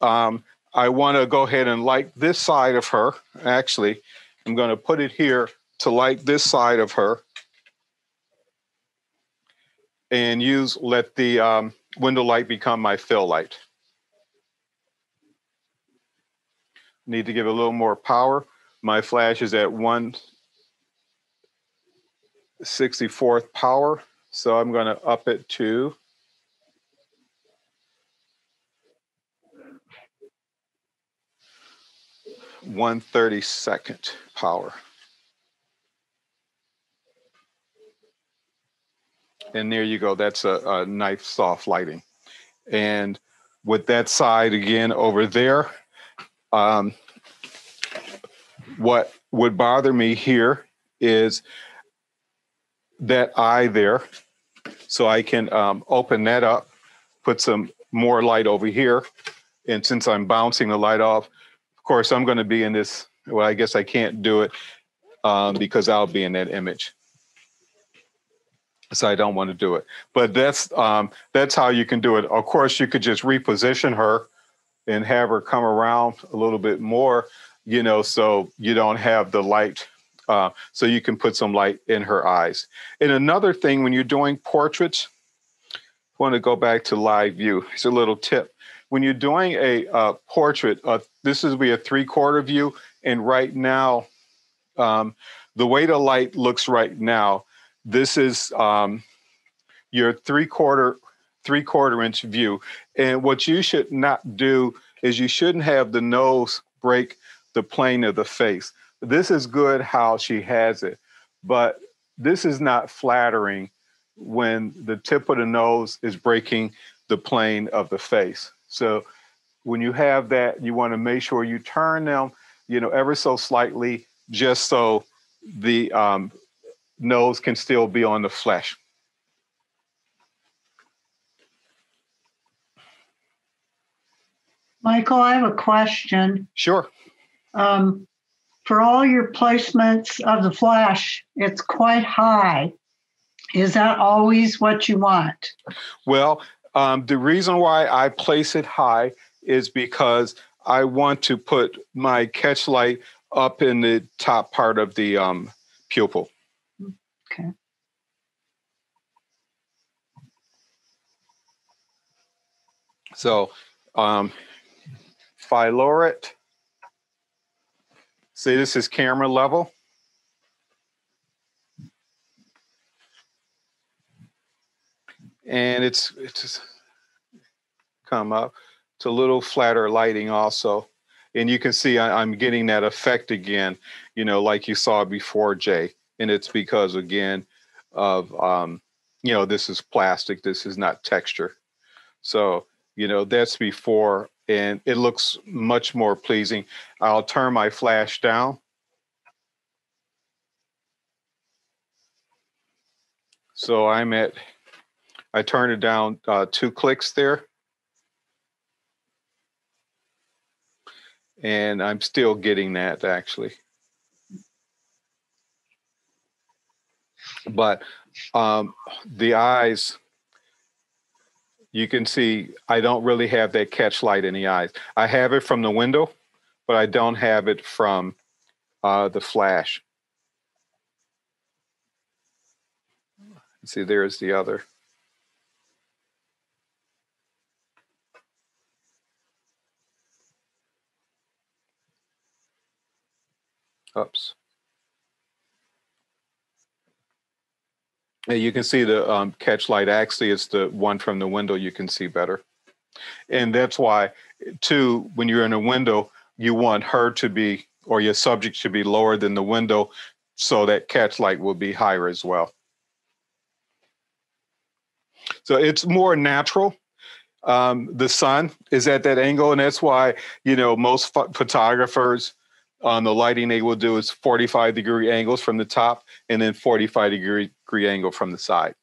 I want to go ahead and light this side of her. Actually, I'm going to put it here to light this side of her. And let the window light become my fill light. Need to give it a little more power. My flash is at 1/64th power. So I'm going to up it to 1/32nd power. And there you go. That's a nice soft lighting. And with that side again over there, what would bother me here is that eye there. So I can open that up, put some more light over here. And since I'm bouncing the light off, of course, I'm going to be in this. Well, I guess I can't do it because I'll be in that image. So I don't want to do it. But that's how you can do it. Of course, you could just reposition her and have her come around a little bit more, you know, so you don't have the light. So you can put some light in her eyes. And another thing, when you're doing portraits, I want to go back to live view. It's a little tip. When you're doing a portrait, this is be a 3/4 view. And right now, the way the light looks right now, this is your 3/4 inch view. And what you should not do is you shouldn't have the nose break the plane of the face. this is good how she has it, but this is not flattering when the tip of the nose is breaking the plane of the face. So when you have that, you want to make sure you turn them, ever so slightly, just so the nose can still be on the flesh. Michael, I have a question. Sure. For all your placements of the flash, it's quite high. Is that always what you want? Well, the reason why I place it high is because I want to put my catch light up in the top part of the pupil. Okay. So if I lower it, see, this is camera level. And it's just come up. It's a little flatter lighting also. And you can see I'm getting that effect again, like you saw before, Jay. And it's because, again, of, this is plastic. This is not texture. So, that's before, and it looks much more pleasing. I'll turn my flash down. So I turned it down 2 clicks there. And I'm still getting that, actually. But the eyes, you can see I don't really have that catch light in the eyes. I have it from the window, but I don't have it from the flash. See, there's the other. Oops. And you can see the catch light. Actually, it's the one from the window you can see better. And that's why, too, when you're in a window, you want her to be, or your subject should be lower than the window, so that catch light will be higher as well. So it's more natural. The sun is at that angle, and that's why, most photographers on the lighting they will do is 45-degree angles from the top and then 45-degree angle from the side.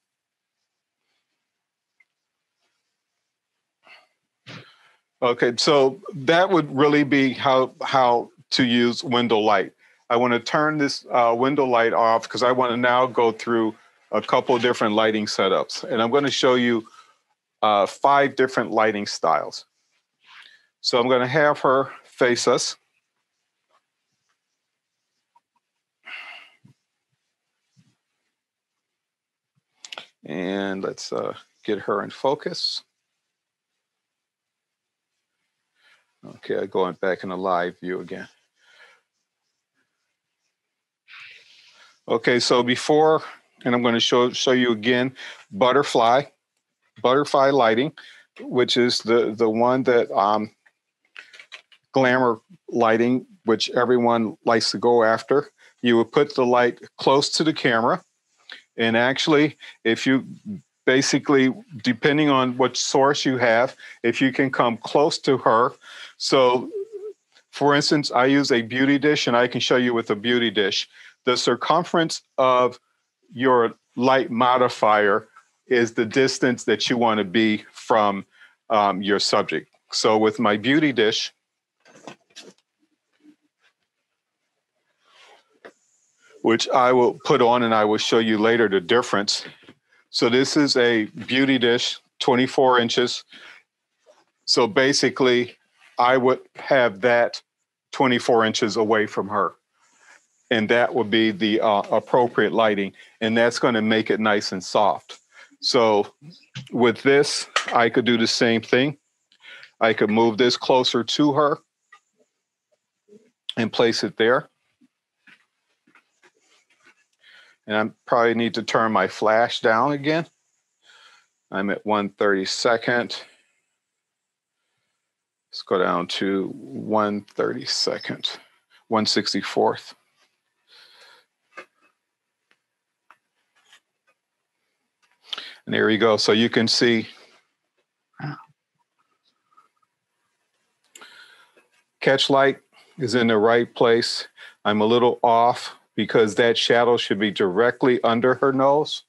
Okay, so that would really be how to use window light. I want to turn this window light off because I want to now go through a couple of different lighting setups. And I'm going to show you 5 different lighting styles. So I'm going to have her face us. And let's get her in focus. Okay, I'm going back in the live view again. Okay, so before, and I'm going to show you again, butterfly lighting, which is the one that glamour lighting, which everyone likes to go after. You would put the light close to the camera, and actually, if you basically, depending on what source you have, if you can come close to her. So, for instance, I use a beauty dish, and I can show you with a beauty dish. The circumference of your light modifier is the distance that you want to be from your subject. So with my beauty dish, which I will put on and I will show you later the difference. So this is a beauty dish, 24 inches. So basically, I would have that 24 inches away from her. And that would be the appropriate lighting. And that's going to make it nice and soft. So with this, I could do the same thing. I could move this closer to her and place it there. And I probably need to turn my flash down again. I'm at 1/32. Let's go down to 1/32, 1/64. And there you go. So you can see catch light is in the right place. I'm a little off because that shadow should be directly under her nose.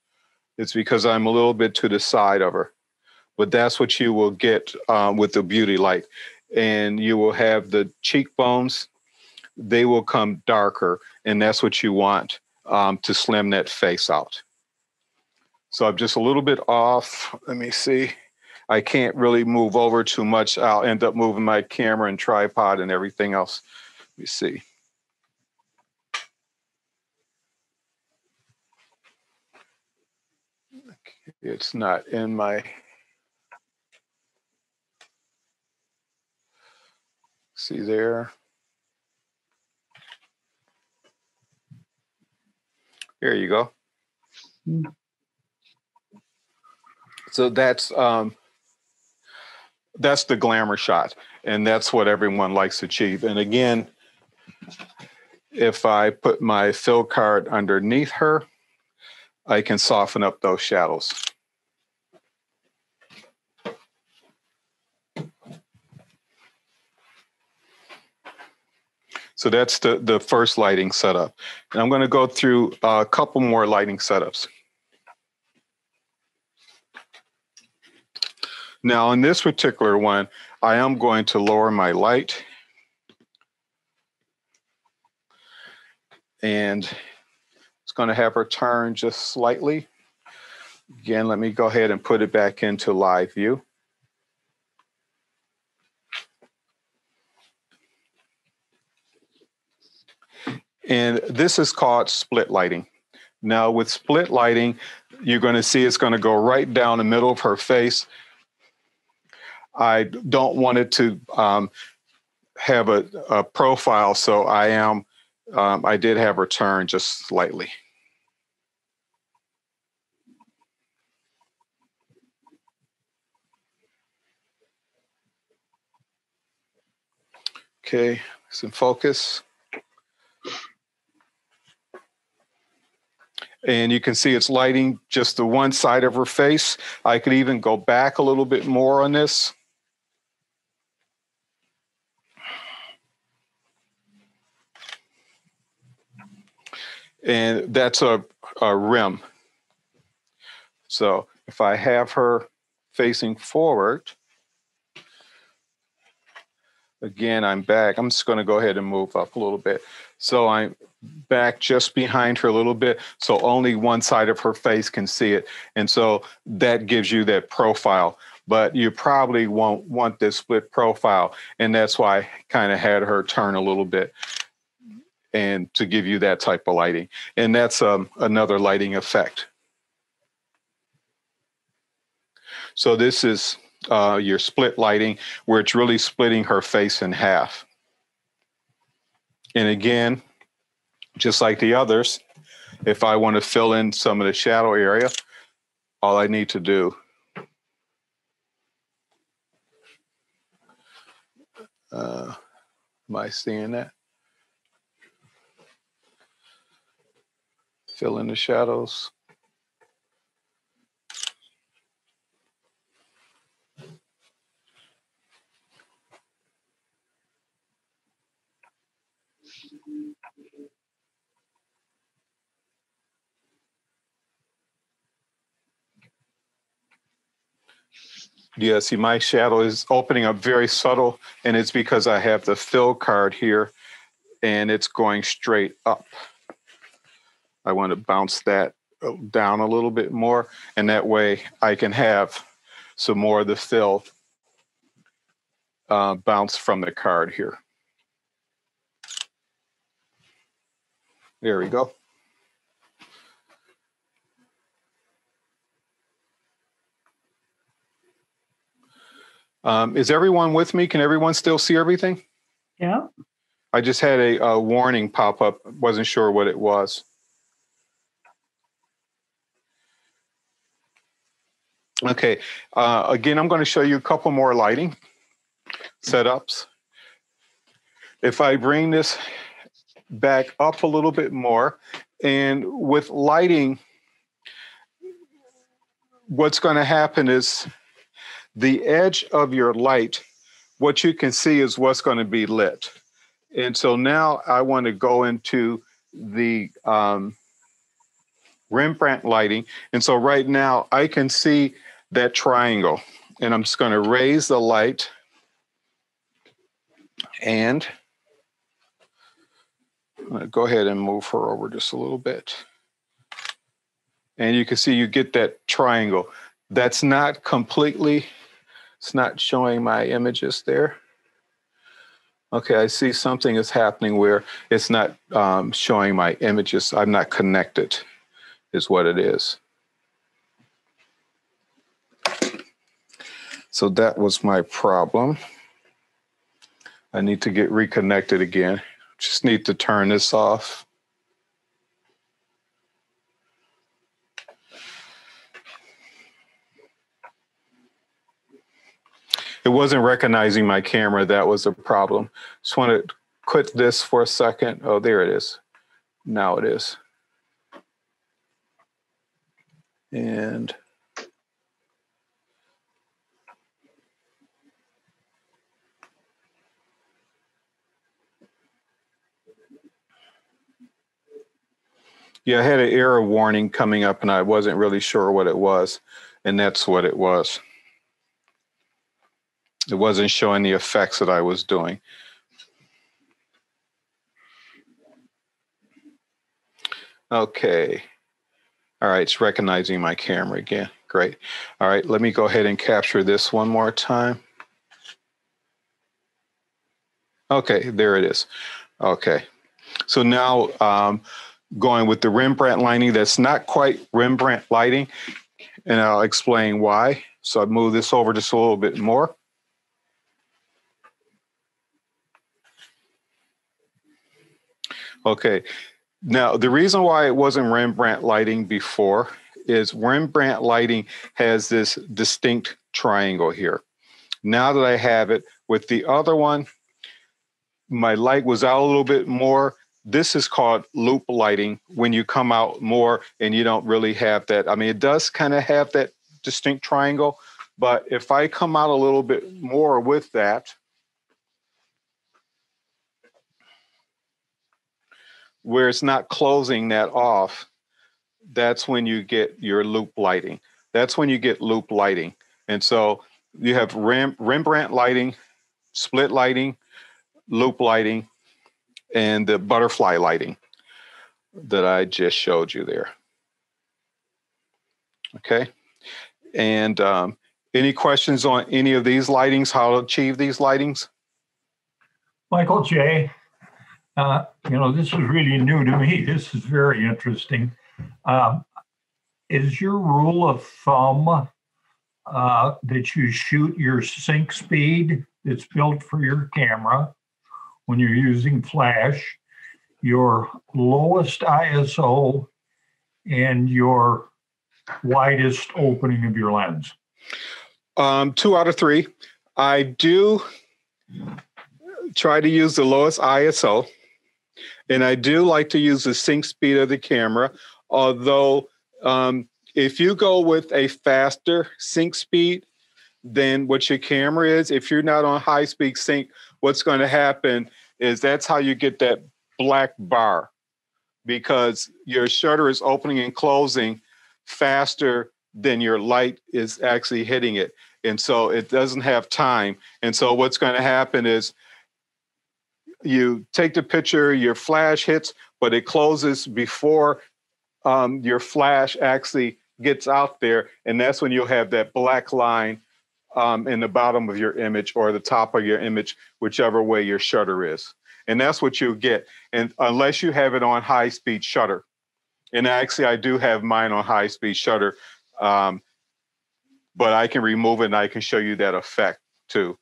It's because I'm a little bit to the side of her. But that's what you will get with the beauty light. And you will have the cheekbones, they will come darker. And that's what you want to slim that face out. So I'm just a little bit off. Let me see. I can't really move over too much. I'll end up moving my camera and tripod and everything else. Let me see. It's not in my... See there? There you go. So that's the glamour shot, and that's what everyone likes to achieve. And again, if I put my fill card underneath her, I can soften up those shadows. So that's the first lighting setup. And I'm going to go through a couple more lighting setups. Now, in this particular one, I am going to lower my light. And it's going to have her turn just slightly. Again, let me go ahead and put it back into live view. And this is called split lighting. Now with split lighting, you're going to see it's going to go right down the middle of her face. I don't want it to have a profile, so I did have her turn just slightly. Okay, it's in focus. And you can see it's lighting just the one side of her face. I could even go back a little bit more on this. And that's a rim. So if I have her facing forward, again, I'm back. I'm just going to go ahead and move up a little bit. So I'm back just behind her a little bit, so only one side of her face can see it. And so that gives you that profile. But you probably won't want this split profile. And that's why I kind of had her turn a little bit and to give you that type of lighting. And that's another lighting effect. So this is your split lighting, where it's really splitting her face in half. And again, just like the others, if I want to fill in some of the shadow area, all I need to do am I seeing that? Fill in the shadows. Yeah, see, my shadow is opening up very subtle, and it's because I have the fill card here, and it's going straight up. I want to bounce that down a little bit more, and that way I can have some more of the fill bounce from the card here. There we go. Is everyone with me? Can everyone still see everything? Yeah. I just had a warning pop up. Wasn't sure what it was. Okay. Again, I'm going to show you a couple more lighting setups. If I bring this back up a little bit more, and with lighting, what's going to happen is the edge of your light, what you can see is what's going to be lit. And so now I want to go into the Rembrandt lighting. And so right now I can see that triangle. And I'm just going to raise the light and I'm going to go ahead and move her over just a little bit. And you can see you get that triangle. That's not completely, it's not showing my images there. Okay, I see something is happening where it's not showing my images. I'm not connected, is what it is. So that was my problem. I need to get reconnected again. Just need to turn this off. It wasn't recognizing my camera. That was a problem. Just want to quit this for a second. Oh, there it is. Now it is. And yeah, I had an error warning coming up and I wasn't really sure what it was. And that's what it was. It wasn't showing the effects that I was doing. Okay. All right, it's recognizing my camera again. Great. All right, let me go ahead and capture this one more time. Okay, there it is. Okay. So now going with the Rembrandt lighting, that's not quite Rembrandt lighting, and I'll explain why. So I'll move this over just a little bit more. Okay, now the reason why it wasn't Rembrandt lighting before is Rembrandt lighting has this distinct triangle here. Now that I have it with the other one, my light was out a little bit more. This is called loop lighting when you come out more and you don't really have that. I mean, it does kind of have that distinct triangle, but if I come out a little bit more with that, where it's not closing that off, that's when you get your loop lighting. That's when you get loop lighting. And so you have Rembrandt lighting, split lighting, loop lighting, and the butterfly lighting that I just showed you there. Okay. And any questions on any of these lightings, how to achieve these lightings? Michael J., this is really new to me. This is very interesting. Is your rule of thumb that you shoot your sync speed that's built for your camera when you're using flash, your lowest ISO, and your widest opening of your lens? 2 out of 3. I do try to use the lowest ISO, and I do like to use the sync speed of the camera, although if you go with a faster sync speed than what your camera is, if you're not on high speed sync, what's going to happen is that's how you get that black bar, because your shutter is opening and closing faster than your light is actually hitting it. And so it doesn't have time. And so what's going to happen is you take the picture, your flash hits, but it closes before your flash actually gets out there. And that's when you'll have that black line in the bottom of your image or the top of your image, whichever way your shutter is. And that's what you'll get. And unless you have it on high speed shutter. And actually I do have mine on high speed shutter, but I can remove it and I can show you that effect too.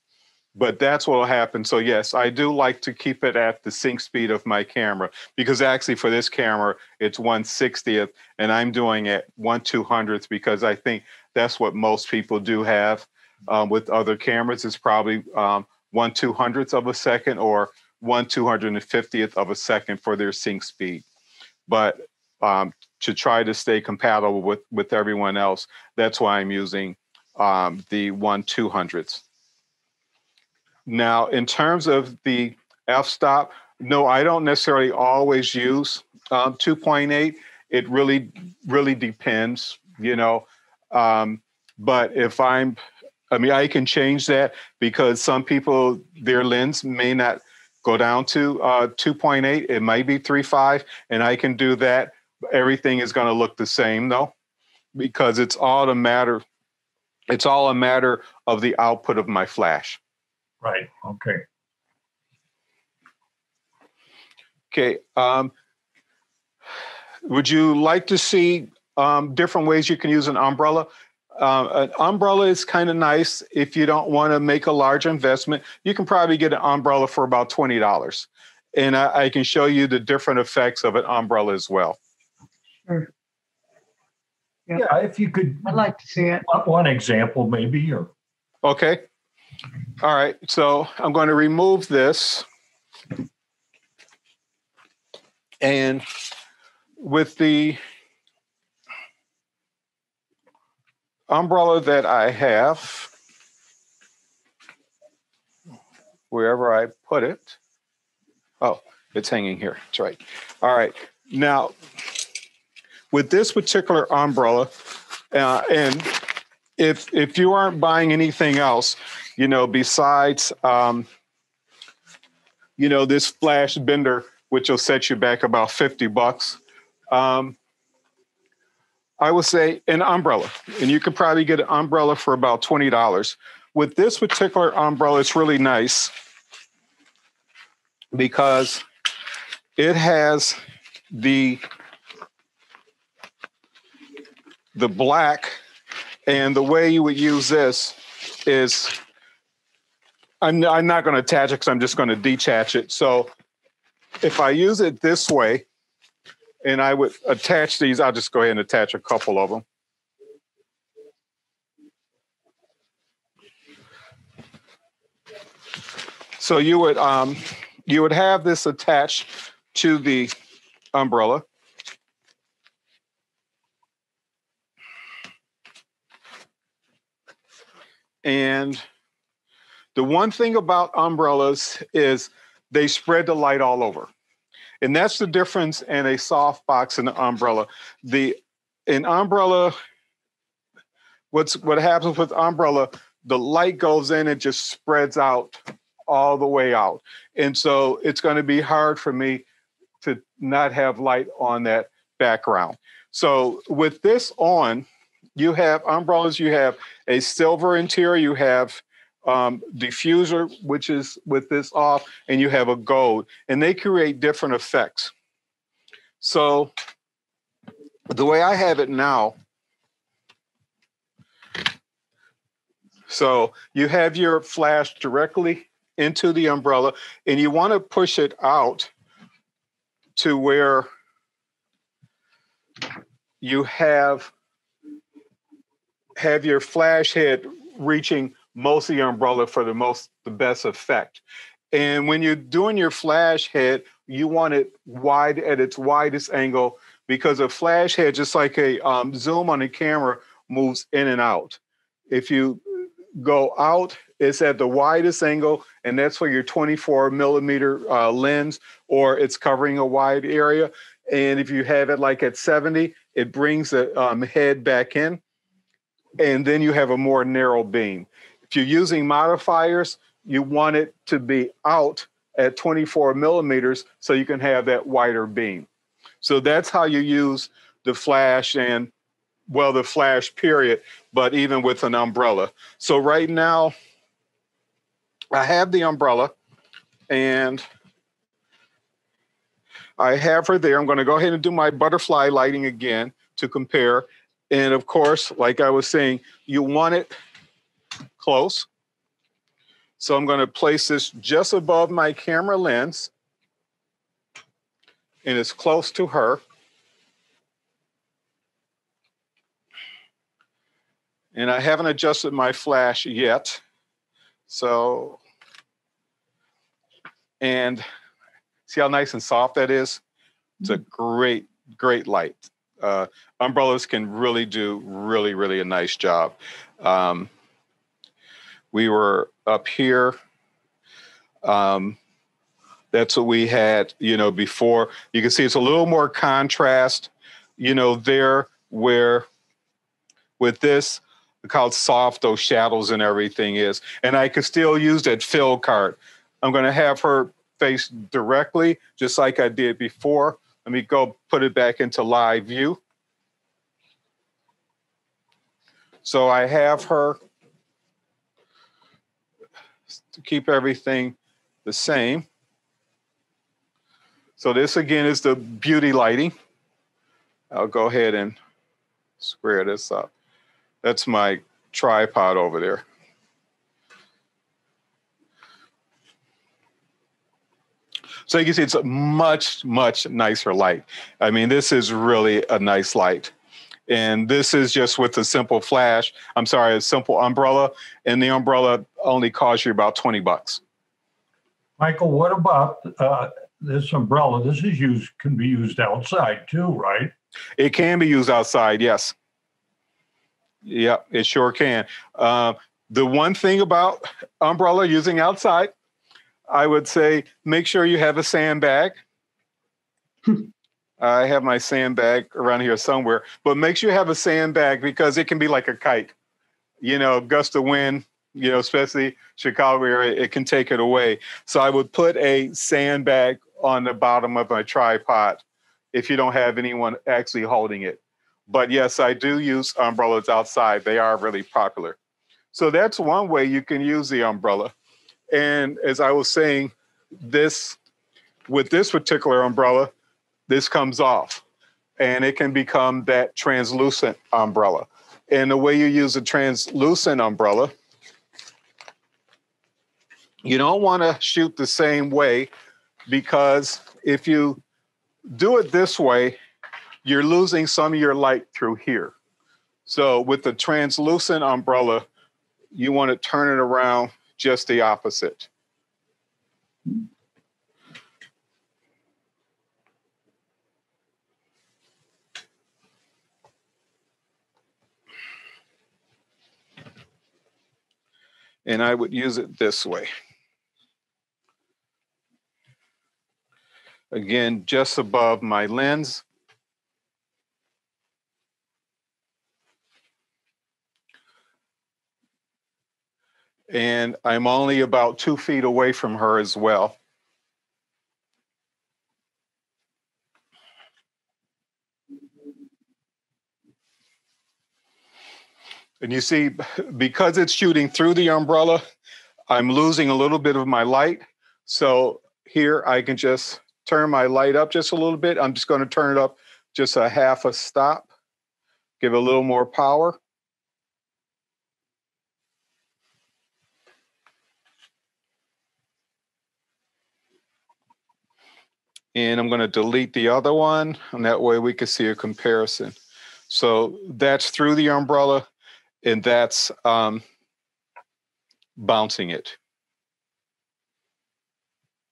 But that's what will happen. So yes, I do like to keep it at the sync speed of my camera, because actually for this camera, it's 1/60th and I'm doing it 1/200th because I think that's what most people do have with other cameras. It's probably 1/200th of a second or 1/250th of a second for their sync speed. But to try to stay compatible with everyone else. That's why I'm using the 1/200th. Now, in terms of the f-stop, no, I don't necessarily always use 2.8. It really depends, you know. But if I mean, I can change that because some people, their lens may not go down to 2.8. It might be 3.5, and I can do that. Everything is going to look the same, though, because it's all a matter of the output of my flash. Right. Okay. Okay. Would you like to see different ways you can use an umbrella? An umbrella is kind of nice if you don't want to make a large investment. You can probably get an umbrella for about $20. And I can show you the different effects of an umbrella as well. Sure. Yeah, if you could. I'd like to see it. One example, maybe. Or Okay. All right. So I'm going to remove this. And with the umbrella that I have, wherever I put it. Oh, it's hanging here. That's right. All right. Now, with this particular umbrella, and if you aren't buying anything else, you know, besides, you know, this flash bender, which will set you back about $50, I would say an umbrella, and you could probably get an umbrella for about $20. With this particular umbrella, it's really nice because it has the black, and the way you would use this is, I'm not going to attach it because I'm just going to detach it. So if I use it this way, and I would attach these, I'll just go ahead and attach a couple of them. So you would have this attached to the umbrella. And the one thing about umbrellas is they spread the light all over. And that's the difference in a softbox and an umbrella. An umbrella, what happens with umbrella, the light goes in and just spreads out all the way out. And so it's going to be hard for me to not have light on that background. So with this on, you have umbrellas, you have a silver interior, you have diffuser, which is with this off, and you have a gold, and they create different effects. So the way I have it now, so you have your flash directly into the umbrella, and you want to push it out to where you have your flash head reaching most of the umbrella for the best effect. And when you're doing your flash head, you want it wide at its widest angle, because a flash head, just like a zoom on a camera, moves in and out. If you go out, it's at the widest angle, and that's for your 24 millimeter lens, or it's covering a wide area. And if you have it like at 70, it brings the head back in, and then you have a more narrow beam. If you're using modifiers, you want it to be out at 24 millimeters so you can have that wider beam. So that's how you use the flash, and, well, the flash period, but even with an umbrella. So right now, I have the umbrella, and I have her there. I'm going to go ahead and do my butterfly lighting again to compare. And of course, like I was saying, you want it close. So I'm going to place this just above my camera lens, and it's close to her. And I haven't adjusted my flash yet. So, and see how nice and soft that is? It's a great, great light. Umbrellas can really do really a nice job. We were up here. That's what we had, before. You can see it's a little more contrast, there where with this, look how soft those shadows and everything is. And I could still use that fill card. I'm going to have her face directly, just like I did before. Let me go put it back into live view. So I have her to keep everything the same. So this again is the beauty lighting. I'll go ahead and square this up. That's my tripod over there. So you can see it's a much nicer light. I mean, this is really a nice light. And this is just with a simple flash. I'm sorry, a simple umbrella. And the umbrella only costs you about $20. Michael, what about this umbrella? This is can be used outside too, right? It can be used outside, yes. Yeah, it sure can. The one thing about umbrella using outside, I would say make sure you have a sandbag. I have my sandbag around here somewhere, but make sure you have a sandbag because it can be like a kite. Gust of wind, especially Chicago area, it can take it away. So I would put a sandbag on the bottom of my tripod if you don't have anyone actually holding it. But yes, I do use umbrellas outside. They are really popular. So that's one way you can use the umbrella. And as I was saying, with this particular umbrella, this comes off and it can become that translucent umbrella. And the way you use a translucent umbrella, you don't want to shoot the same way, because if you do it this way, you're losing some of your light through here. So with the translucent umbrella, you want to turn it around just the opposite. And I would use it this way. Again, just above my lens. And I'm only about 2 feet away from her as well. And you see, because it's shooting through the umbrella, I'm losing a little bit of my light. So here I can just turn my light up just a little bit. I'm just going to turn it up just a half a stop, give it a little more power. And I'm going to delete the other one, and that way we can see a comparison. So that's through the umbrella, and that's bouncing it.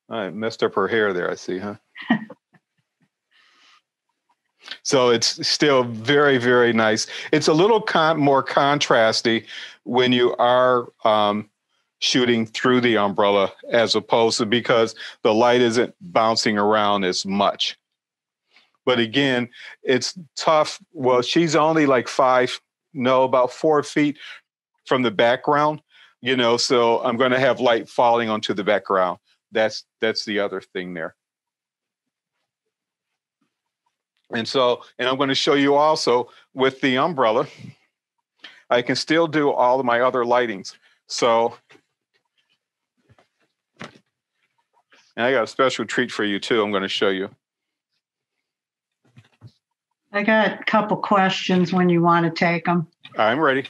I messed up her hair there, I see, huh? So it's still very nice. It's a little more contrasty when you are shooting through the umbrella, as opposed to, because the light isn't bouncing around as much. But again, it's tough. Well, she's only like about 4 feet from the background, so I'm going to have light falling onto the background. That's the other thing there. And I'm going to show you also with the umbrella, I can still do all of my other lightings. So, and I got a special treat for you too. I'm going to show you. I got a couple questions when you want to take them. I'm ready.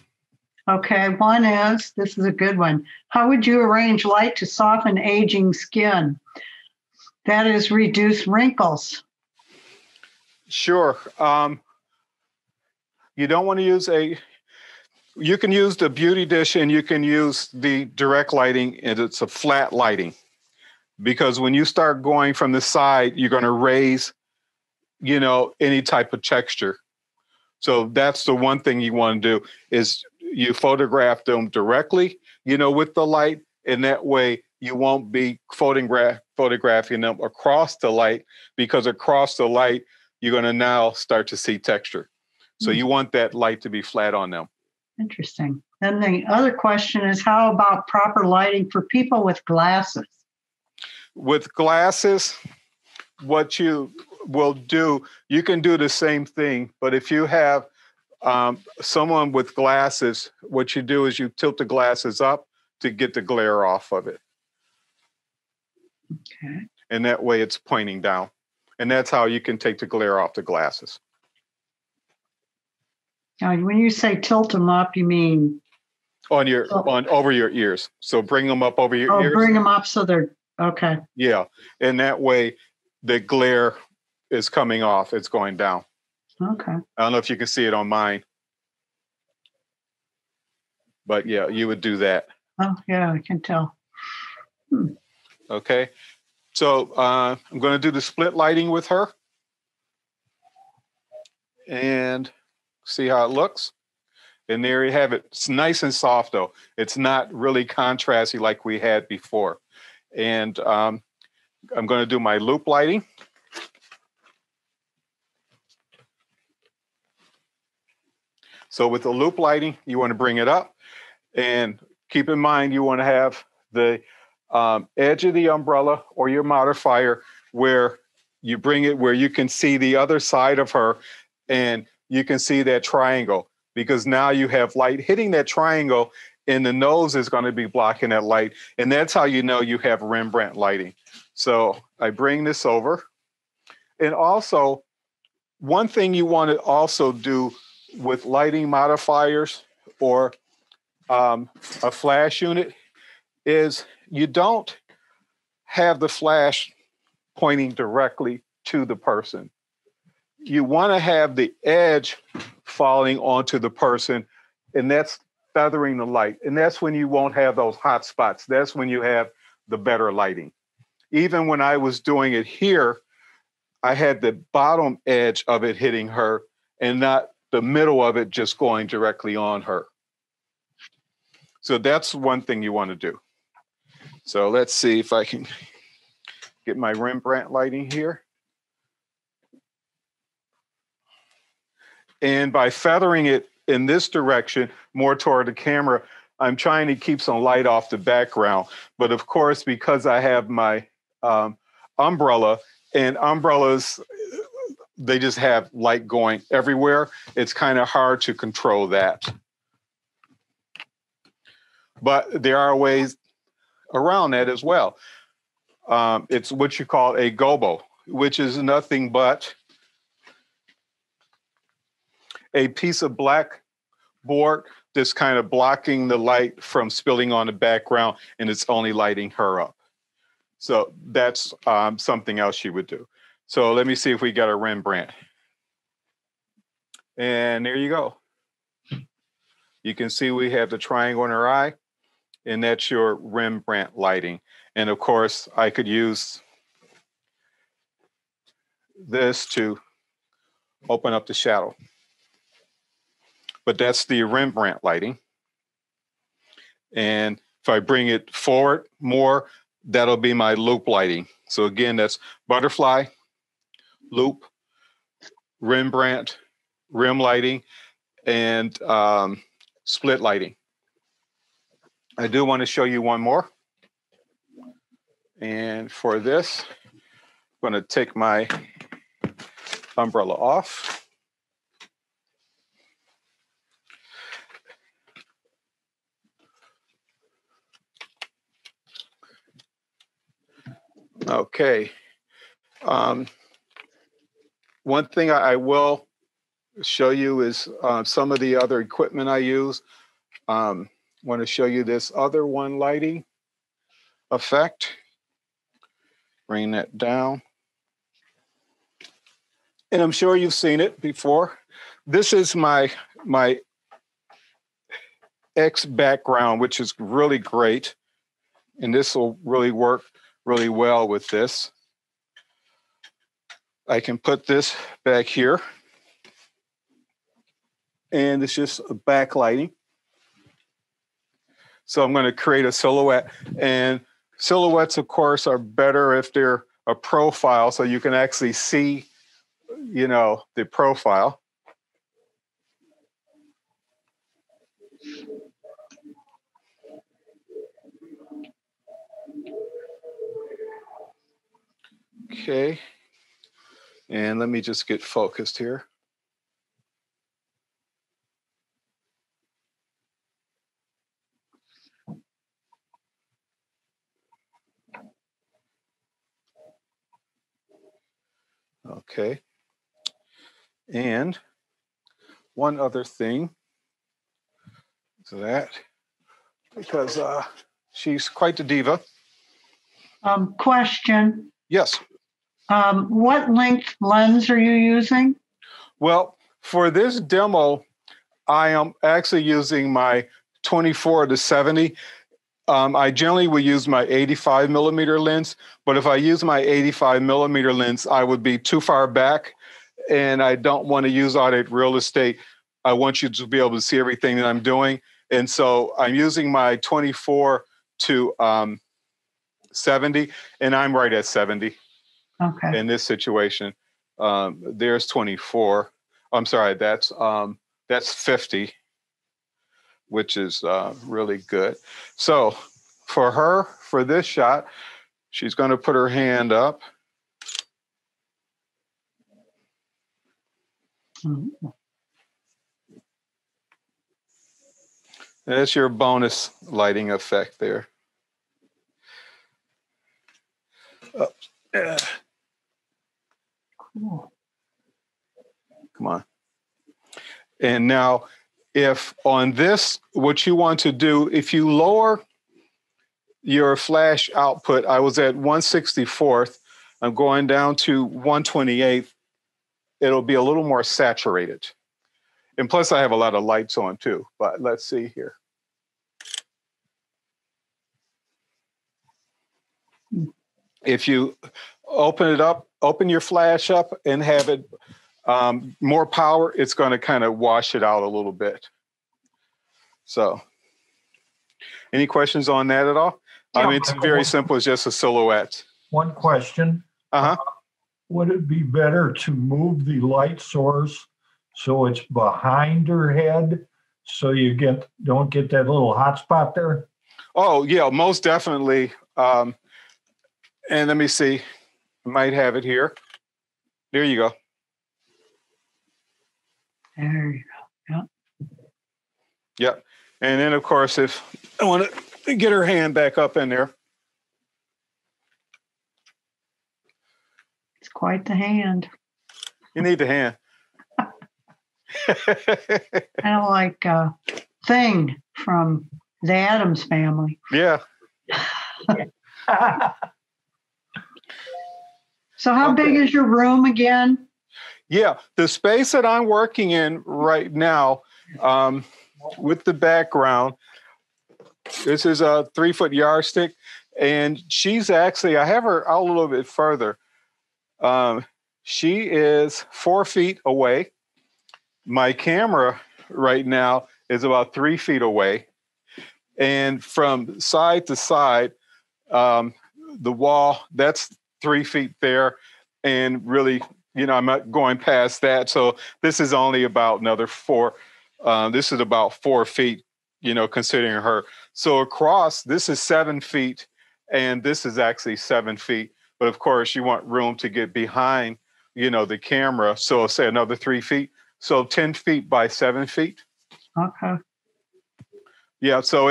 Okay, one is, this is a good one. How would you arrange light to soften aging skin? That is, reduce wrinkles. Sure. You don't want to use you can use the beauty dish, and you can use the direct lighting, and it's a flat lighting. Because when you start going from the side, you're going to raise, any type of texture. So that's the one thing you want to do is you photograph them directly, with the light, and that way you won't be photographing them across the light, because across the light, you're going to now start to see texture. So you want that light to be flat on them. Interesting. And the other question is, how about proper lighting for people with glasses? With glasses, what you will do, you can do the same thing, but if you have someone with glasses, what you do is you tilt the glasses up to get the glare off of it. Okay. And that way it's pointing down. And that's how you can take the glare off the glasses. Now, when you say tilt them up, you mean over your ears. So bring them up over your ears. Bring them up so they're okay. Yeah. And that way the glare is coming off. It's going down. Okay. I don't know if you can see it on mine. But yeah, you would do that. Oh, yeah, I can tell. Okay. So I'm going to do the split lighting with her. And see how it looks. And there you have it. It's nice and soft, though. It's not really contrasty like we had before. And I'm going to do my loop lighting. So with the loop lighting, you want to bring it up. And keep in mind, you want to have the edge of the umbrella or your modifier where you bring it where you can see the other side of her and you can see that triangle, because now you have light hitting that triangle and the nose is going to be blocking that light. And that's how you know you have Rembrandt lighting. So I bring this over. And also, one thing you want to also do with lighting modifiers or a flash unit is you don't have the flash pointing directly to the person. You want to have the edge falling onto the person, and that's feathering the light. And that's when you won't have those hot spots. That's when you have the better lighting. Even when I was doing it here, I had the bottom edge of it hitting her and not the middle of it just going directly on her. So that's one thing you want to do. So let's see if I can get my Rembrandt lighting here. And by feathering it in this direction, more toward the camera, I'm trying to keep some light off the background. But of course, because I have my umbrella, and umbrellas, they just have light going everywhere, it's kind of hard to control that. But there are ways around that as well. It's what you call a gobo, which is nothing but a piece of black board that's kind of blocking the light from spilling on the background, and it's only lighting her up. So that's something else you would do. So let me see if we got a Rembrandt. And there you go. You can see we have the triangle in her eye, and that's your Rembrandt lighting. And of course, I could use this to open up the shadow. But that's the Rembrandt lighting. And if I bring it forward more, that'll be my loop lighting. So again, that's butterfly, loop, Rembrandt, rim lighting, and split lighting. I do want to show you one more. And for this, I'm going to take my umbrella off. Okay. One thing I will show you is some of the other equipment I use. I want to show you this other one lighting effect. Bring that down. And I'm sure you've seen it before. This is my X background, which is really great. And this will really work really well with this. I can put this back here. and it's just backlighting. So I'm going to create a silhouette, and silhouettes, of course, are better if they're a profile, so you can actually see, you know, the profile. Okay, and let me just get focused here. Okay, and one other thing to that, because she's quite the diva. Question. Yes. What length lens are you using? Well, for this demo, I am actually using my 24 to 70. I generally would use my 85 millimeter lens, but if I use my 85 millimeter lens, I would be too far back, and I don't want to use all that real estate. I want you to be able to see everything that I'm doing. And so I'm using my 24 to 70, and I'm right at 70. Okay. In this situation. There's 24. I'm sorry, that's 50, which is really good. So for her, for this shot, she's going to put her hand up. Mm-hmm. That's your bonus lighting effect there. Cool. Come on. And now, if on this, what you want to do, if you lower your flash output, I was at 1/64th, I'm going down to 1/28th, it'll be a little more saturated. And plus I have a lot of lights on too, but let's see here. If you open it up, open your flash up and have it more power, it's going to kind of wash it out a little bit. So, any questions on that at all? Yeah, I mean, it's very simple. It's just a silhouette. One question. Would it be better to move the light source so it's behind her head so you don't get that little hot spot there? Oh, yeah, most definitely. And let me see. I might have it here. There you go. There you go. Yeah. Yep. And then, of course, if I want to get her hand back up in there. It's quite the hand. You need the hand. Kind of like a Thing from the Addams Family. Yeah. So how big is your room again? Yeah, the space that I'm working in right now with the background, this is a 3-foot yardstick, and she's actually, I have her out a little bit further. She is 4 feet away. My camera right now is about 3 feet away. And from side to side, the wall, that's 3 feet there. And really, you know, I'm not going past that. So this is only about another 4. This is about 4 feet, you know, considering her. So across, this is 7 feet, and this is actually 7 feet. But of course, you want room to get behind, you know, the camera. So say another 3 feet. So 10 feet by 7 feet. Okay. Yeah, so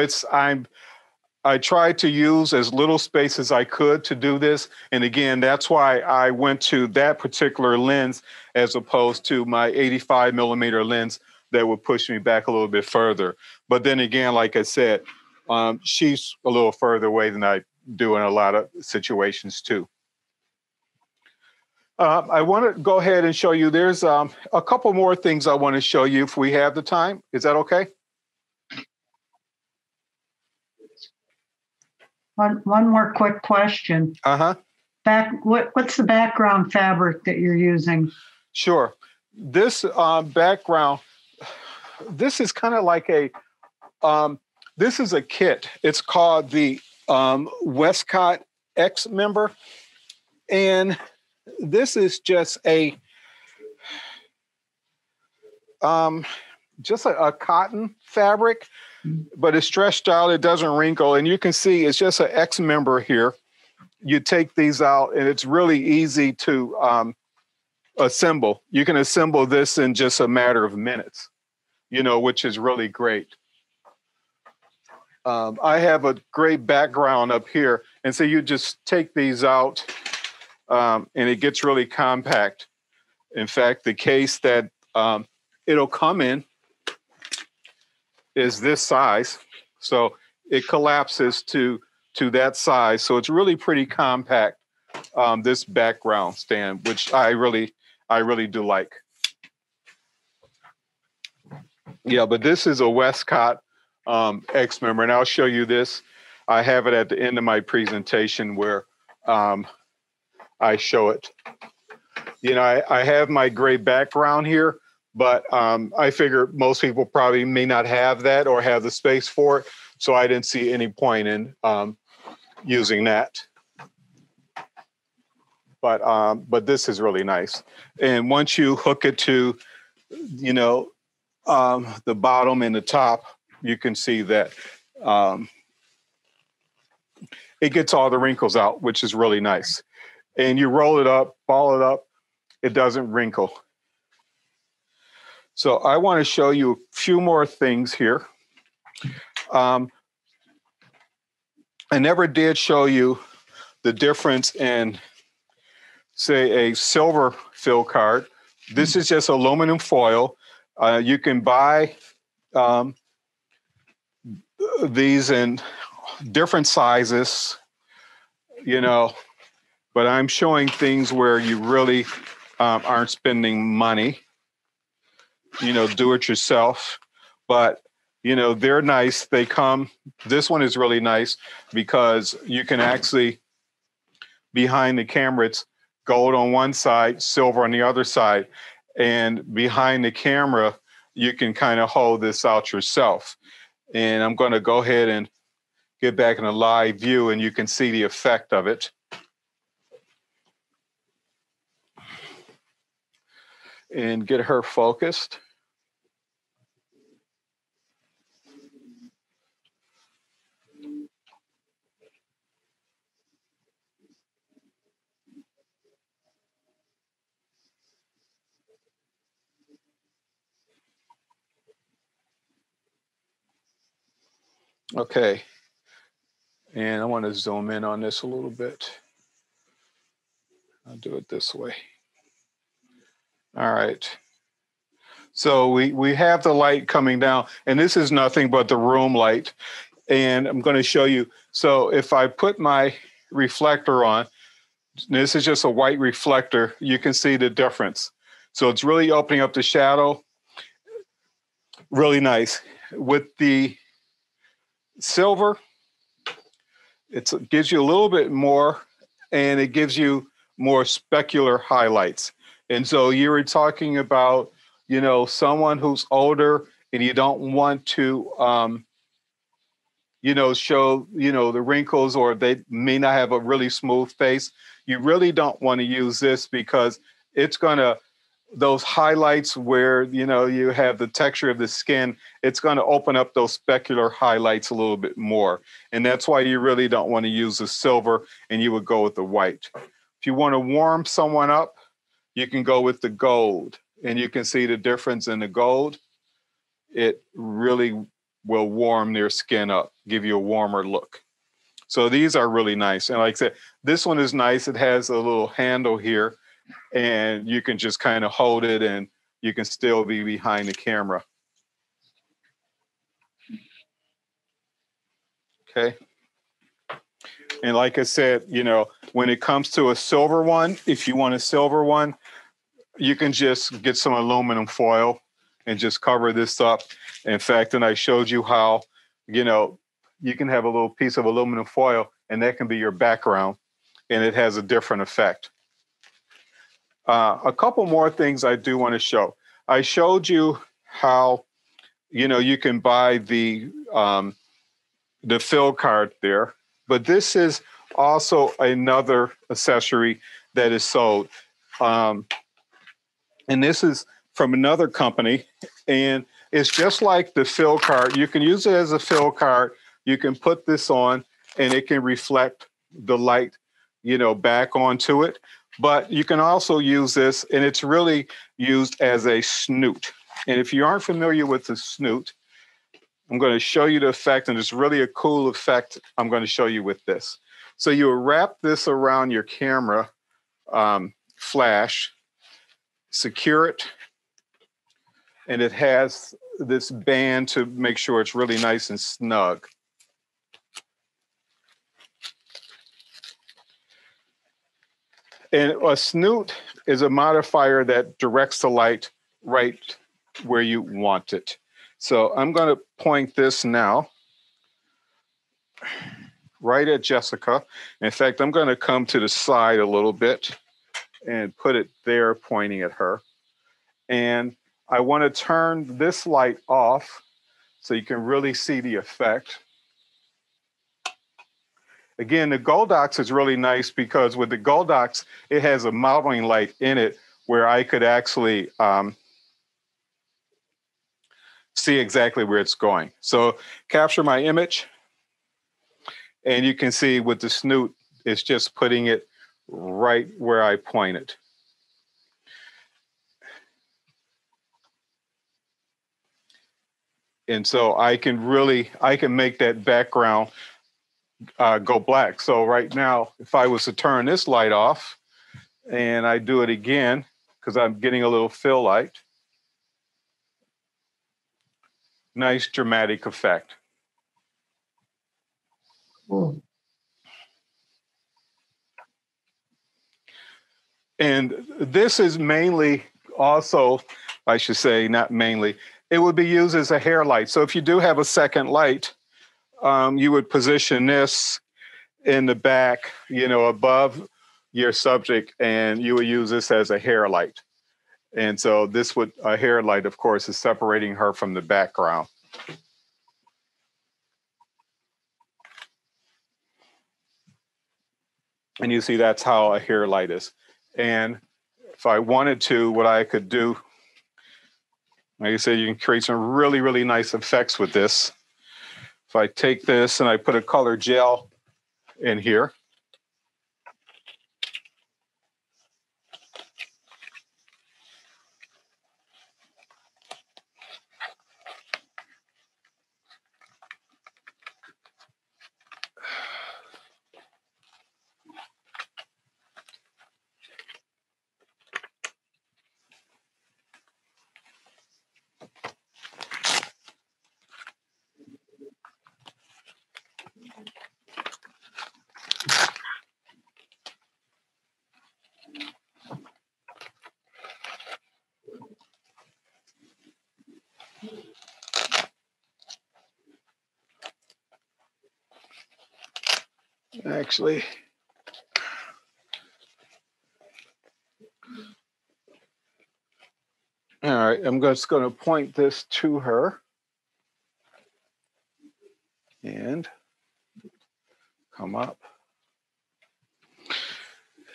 I tried to use as little space as I could to do this. And again, that's why I went to that particular lens as opposed to my 85 millimeter lens that would push me back a little bit further. But then again, like I said, she's a little further away than I do in a lot of situations too. I want to go ahead and show you, there's a couple more things I want to show you if we have the time. Is that okay? One more quick question. What's the background fabric that you're using? Sure. This background, this is kind of like this is a kit. It's called the Westcott X Member. And this is just a cotton fabric, but it's stretched out. It doesn't wrinkle. And you can see it's just an X member here. You take these out and it's really easy to assemble. You can assemble this in just a matter of minutes, which is really great. I have a great background up here. And so you just take these out and it gets really compact. In fact, the case that it'll come in is this size. So it collapses to that size. So it's really pretty compact, this background stand, which I really do like. Yeah, but this is a Westcott X Member, and I'll show you this. I have it at the end of my presentation where I show it. I have my gray background here, but I figure most people probably may not have that or have the space for it. So I didn't see any point in using that. But this is really nice. And once you hook it to, the bottom and the top, you can see that it gets all the wrinkles out, which is really nice. And you roll it up, ball it up, it doesn't wrinkle. So I want to show you a few more things here. I never did show you the difference in, say, a silver fill card. This is just aluminum foil. You can buy these in different sizes, but I'm showing things where you really aren't spending money, do it yourself. But, they're nice. They come, this one is really nice because you can actually, behind the camera, it's gold on one side, silver on the other side. And behind the camera, you can kind of hold this out yourself. And I'm going to go ahead and get back in a live view and you can see the effect of it. And get her focused. Okay. And I want to zoom in on this a little bit. I'll do it this way. All right. So we have the light coming down, and this is nothing but the room light. And I'm going to show you. So if I put my reflector on, this is just a white reflector, you can see the difference. So it's really opening up the shadow. Really nice. With the silver, it gives you a little bit more, and it gives you more specular highlights. And so you were talking about, someone who's older and you don't want to, show, the wrinkles, or they may not have a really smooth face. You really don't want to use this because it's going to, those highlights where, you have the texture of the skin, it's going to open up those specular highlights a little bit more. And that's why you really don't want to use the silver, and you would go with the white. If you want to warm someone up, you can go with the gold, and you can see the difference in the gold. It really will warm their skin up, give you a warmer look. So these are really nice. And like I said, this one is nice. It has a little handle here, and you can just kind of hold it and you can still be behind the camera. Okay. And like I said, when it comes to a silver one, if you want a silver one, you can just get some aluminum foil and just cover this up. In fact, and I showed you how, you can have a little piece of aluminum foil and that can be your background, and it has a different effect. A couple more things I do want to show. I showed you how you know, you can buy the fill card there. But this is also another accessory that is sold. And this is from another company. And it's just like the fill card. You can use it as a fill card. You can put this on and it can reflect the light, you know, back onto it. But you can also use this, and it's really used as a snoot. And if you aren't familiar with the snoot, I'm going to show you the effect, and it's really a cool effect I'm going to show you with this. So you wrap this around your camera flash, secure it, and it has this band to make sure it's really nice and snug. And a snoot is a modifier that directs the light right where you want it. So I'm going to point this now right at Jessica. In fact, I'm going to come to the side a little bit and put it there pointing at her. And I want to turn this light off so you can really see the effect. Again, the Goldox is really nice because with the Goldox, it has a modeling light in it where I could actually see exactly where it's going. So capture my image, and you can see with the snoot, it's just putting it right where I point it. And so I can make that background go black. So right now, if I was to turn this light off and I do it again, because I'm getting a little fill light, nice dramatic effect. Cool. And this is mainly also, I should say, not mainly, it would be used as a hair light. So if you do have a second light, you would position this in the back, you know, above your subject, and you would use this as a hair light. And so this would, a hair light, of course, is separating her from the background. And you see that's how a hair light is. And if I wanted to, what I could do, like I said, you can create some really, really nice effects with this. If I take this and I put a color gel in here, actually, all right, I'm just going to point this to her and come up.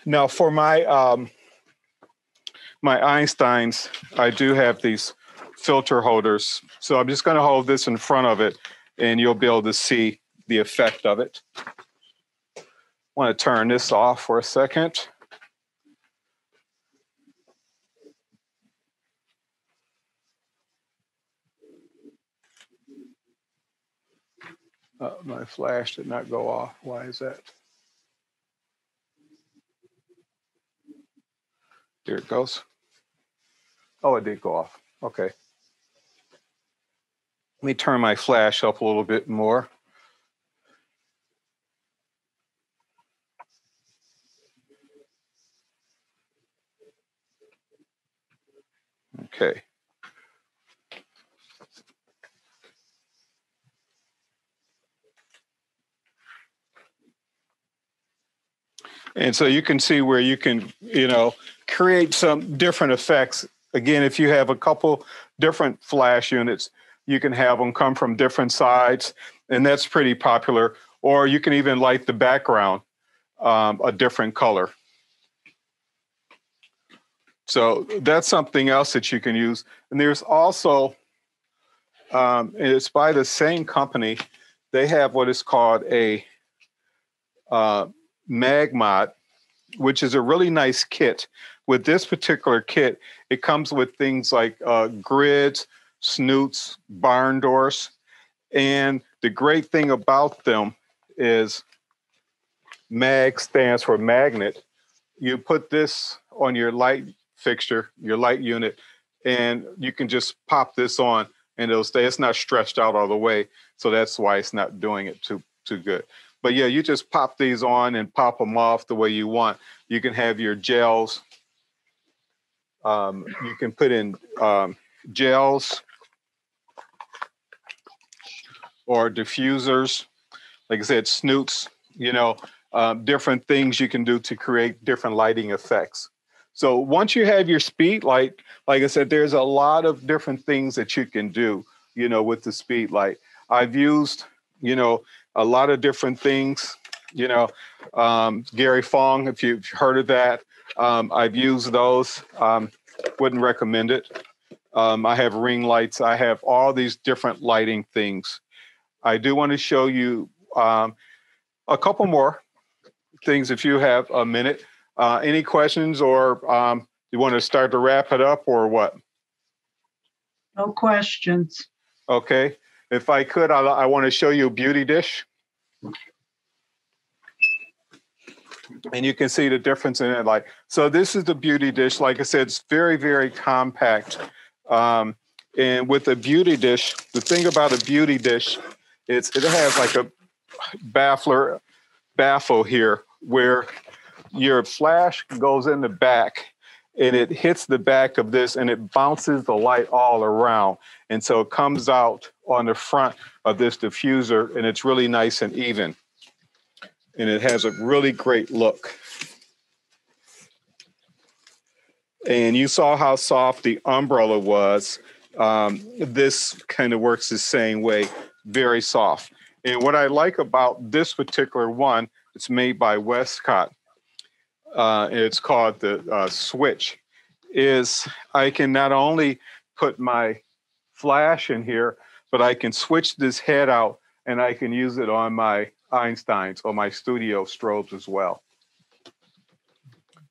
Now for my my Einsteins, I do have these filter holders. So I'm just going to hold this in front of it and you'll be able to see the effect of it. I want to turn this off for a second. My flash did not go off. Why is that? There it goes. Oh, it did go off. Okay. Let me turn my flash up a little bit more. Okay. And so you can see where you can, you know, create some different effects. Again, if you have a couple different flash units, You can have them come from different sides, and that's pretty popular. Or you can even light the background a different color. So that's something else that you can use. And there's also, it's by the same company, they have what is called a Magmod, which is a really nice kit. With this particular kit, it comes with things like grids, snoots, barn doors. And the great thing about them is MAG stands for magnet. You put this on your light fixture, your light unit, and you can just pop this on and it'll stay. It's not stretched out all the way. So that's why it's not doing it too good. But yeah, you just pop these on and pop them off the way you want. You can have your gels. You can put in gels or diffusers. Like I said, snoots, different things you can do to create different lighting effects. So once you have your speed light, like I said, there's a lot of different things that you can do, with the speed light. I've used, a lot of different things, Gary Fong, if you've heard of that, I've used those, wouldn't recommend it. I have ring lights. I have all these different lighting things. I do want to show you a couple more things if you have a minute. Any questions, or you want to start to wrap it up, or what? No questions. Okay. If I could, I want to show you a beauty dish. And you can see the difference in it. So this is the beauty dish. Like I said, it's very, very compact. And with a beauty dish, the thing about a beauty dish, it has like a baffle here where your flash goes in the back and it hits the back of this and it bounces the light all around. And so it comes out on the front of this diffuser and it's really nice and even. And it has a really great look. And you saw how soft the umbrella was. This kind of works the same way, very soft. And what I like about this particular one, it's made by Westcott. It's called the Switch, is I can not only put my flash in here, but I can switch this head out and I can use it on my Einsteins or my studio strobes as well.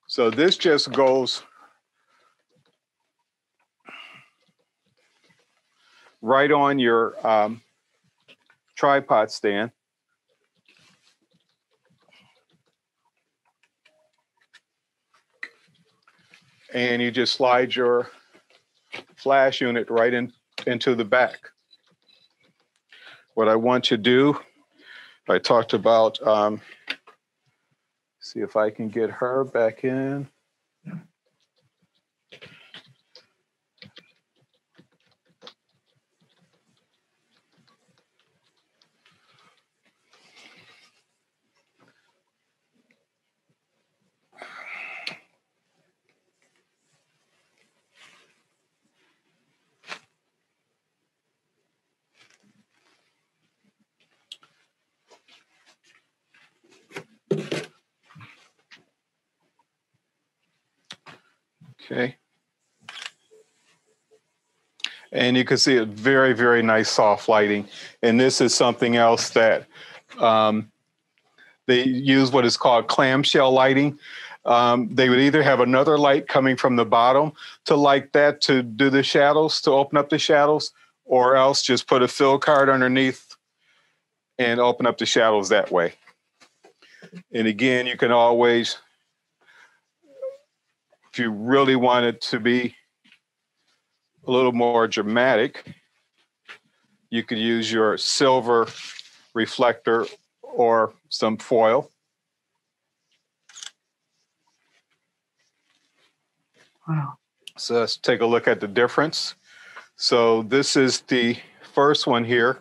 So this just goes right on your tripod stand. And you just slide your flash unit right into the back. What I want you to do, I talked about, see if I can get her back in. Okay. And you can see it very, very nice soft lighting. And this is something else that they use what is called clamshell lighting. They would either have another light coming from the bottom to light that to do the shadows, to open up the shadows, or else just put a fill card underneath and open up the shadows that way. And again, you can always, if you really want it to be a little more dramatic, you could use your silver reflector or some foil. Wow. So let's take a look at the difference. So this is the first one here,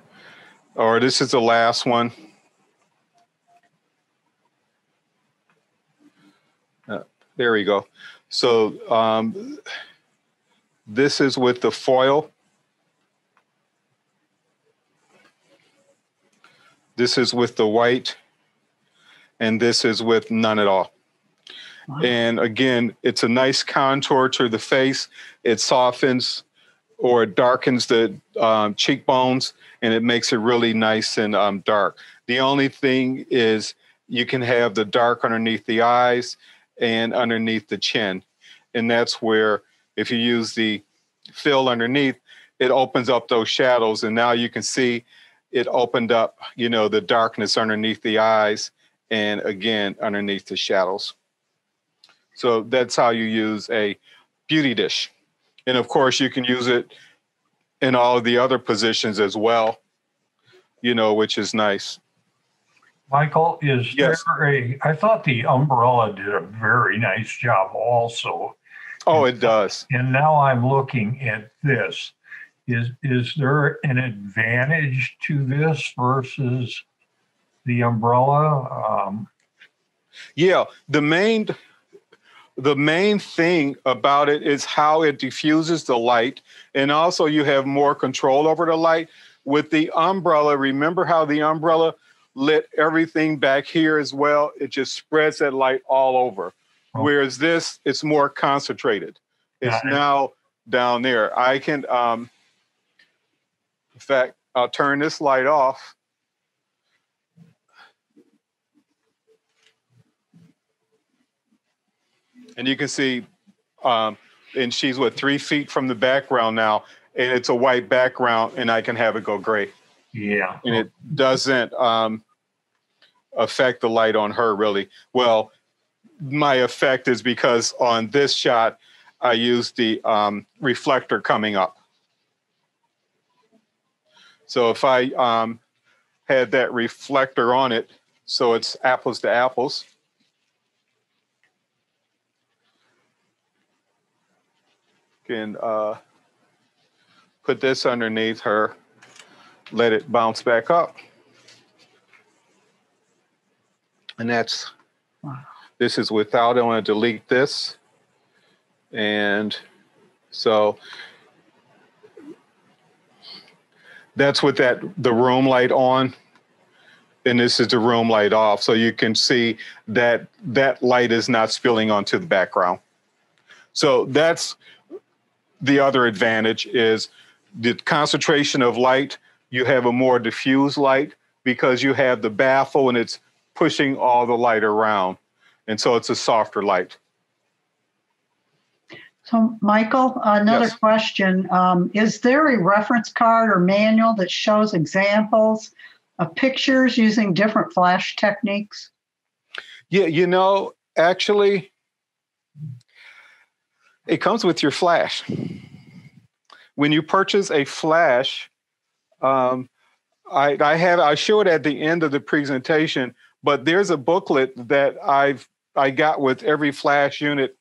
or this is the last one. There we go. So this is with the foil. This is with the white, and this is with none at all. Wow. And again, it's a nice contour to the face. It softens or it darkens the cheekbones, and it makes it really nice and dark. The only thing is you can have the dark underneath the eyes and underneath the chin. And that's where, if you use the fill underneath, it opens up those shadows. And now you can see it opened up, you know, the darkness underneath the eyes and again, underneath the shadows. So that's how you use a beauty dish. And of course, you can use it in all of the other positions as well, you know, which is nice. Michael, is Yes. I thought the umbrella did a very nice job also. Oh, it does. And now I'm looking at this. Is there an advantage to this versus the umbrella? Yeah, the main thing about it is how it diffuses the light, and also you have more control over the light. With the umbrella, remember how the umbrella lit everything back here as well? It just spreads that light all over. Oh. Whereas this, it's more concentrated. It's Got it. now down there. I can, in fact, I'll turn this light off. And you can see, and she's 3 feet from the background now, and it's a white background, and I can have it go gray. Yeah. And it doesn't affect the light on her really. Well, my effect is because on this shot, I used the reflector coming up. So if I had that reflector on it, so it's apples to apples. Can put this underneath her, let it bounce back up. And that's, Wow. This is without, I want to delete this. And so that's with the room light on. And this is the room light off. So you can see that that light is not spilling onto the background. So that's the other advantage, is the concentration of light. You have a more diffuse light because you have the baffle and it's pushing all the light around. And so it's a softer light. So, Michael, another Yes. question. Is there a reference card or manual that shows examples of pictures using different flash techniques? Yeah, you know, actually, it comes with your flash. When you purchase a flash, I show it at the end of the presentation, but there's a booklet that I got with every flash unit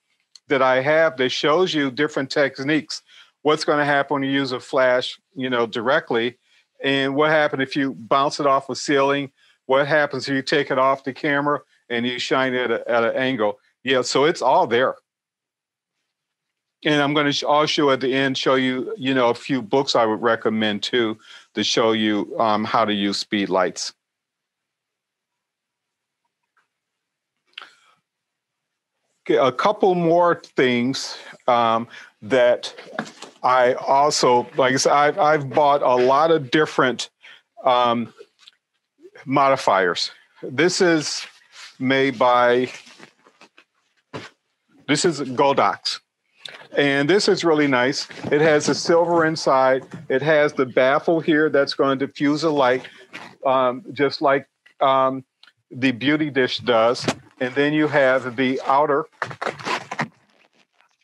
that I have that shows you different techniques. What's going to happen when you use a flash, you know, directly, and what happens if you bounce it off a ceiling? What happens if you take it off the camera and you shine it at an angle? Yeah, so it's all there. And I'm going to also at the end show you, you know, a few books I would recommend too to show you how to use speed lights. Okay, a couple more things that I also, like I said, I've bought a lot of different modifiers. This is made by, this is Goldox. And this is really nice. It has a silver inside. It has the baffle here that's going to diffuse the light, just like the beauty dish does. And then you have the outer.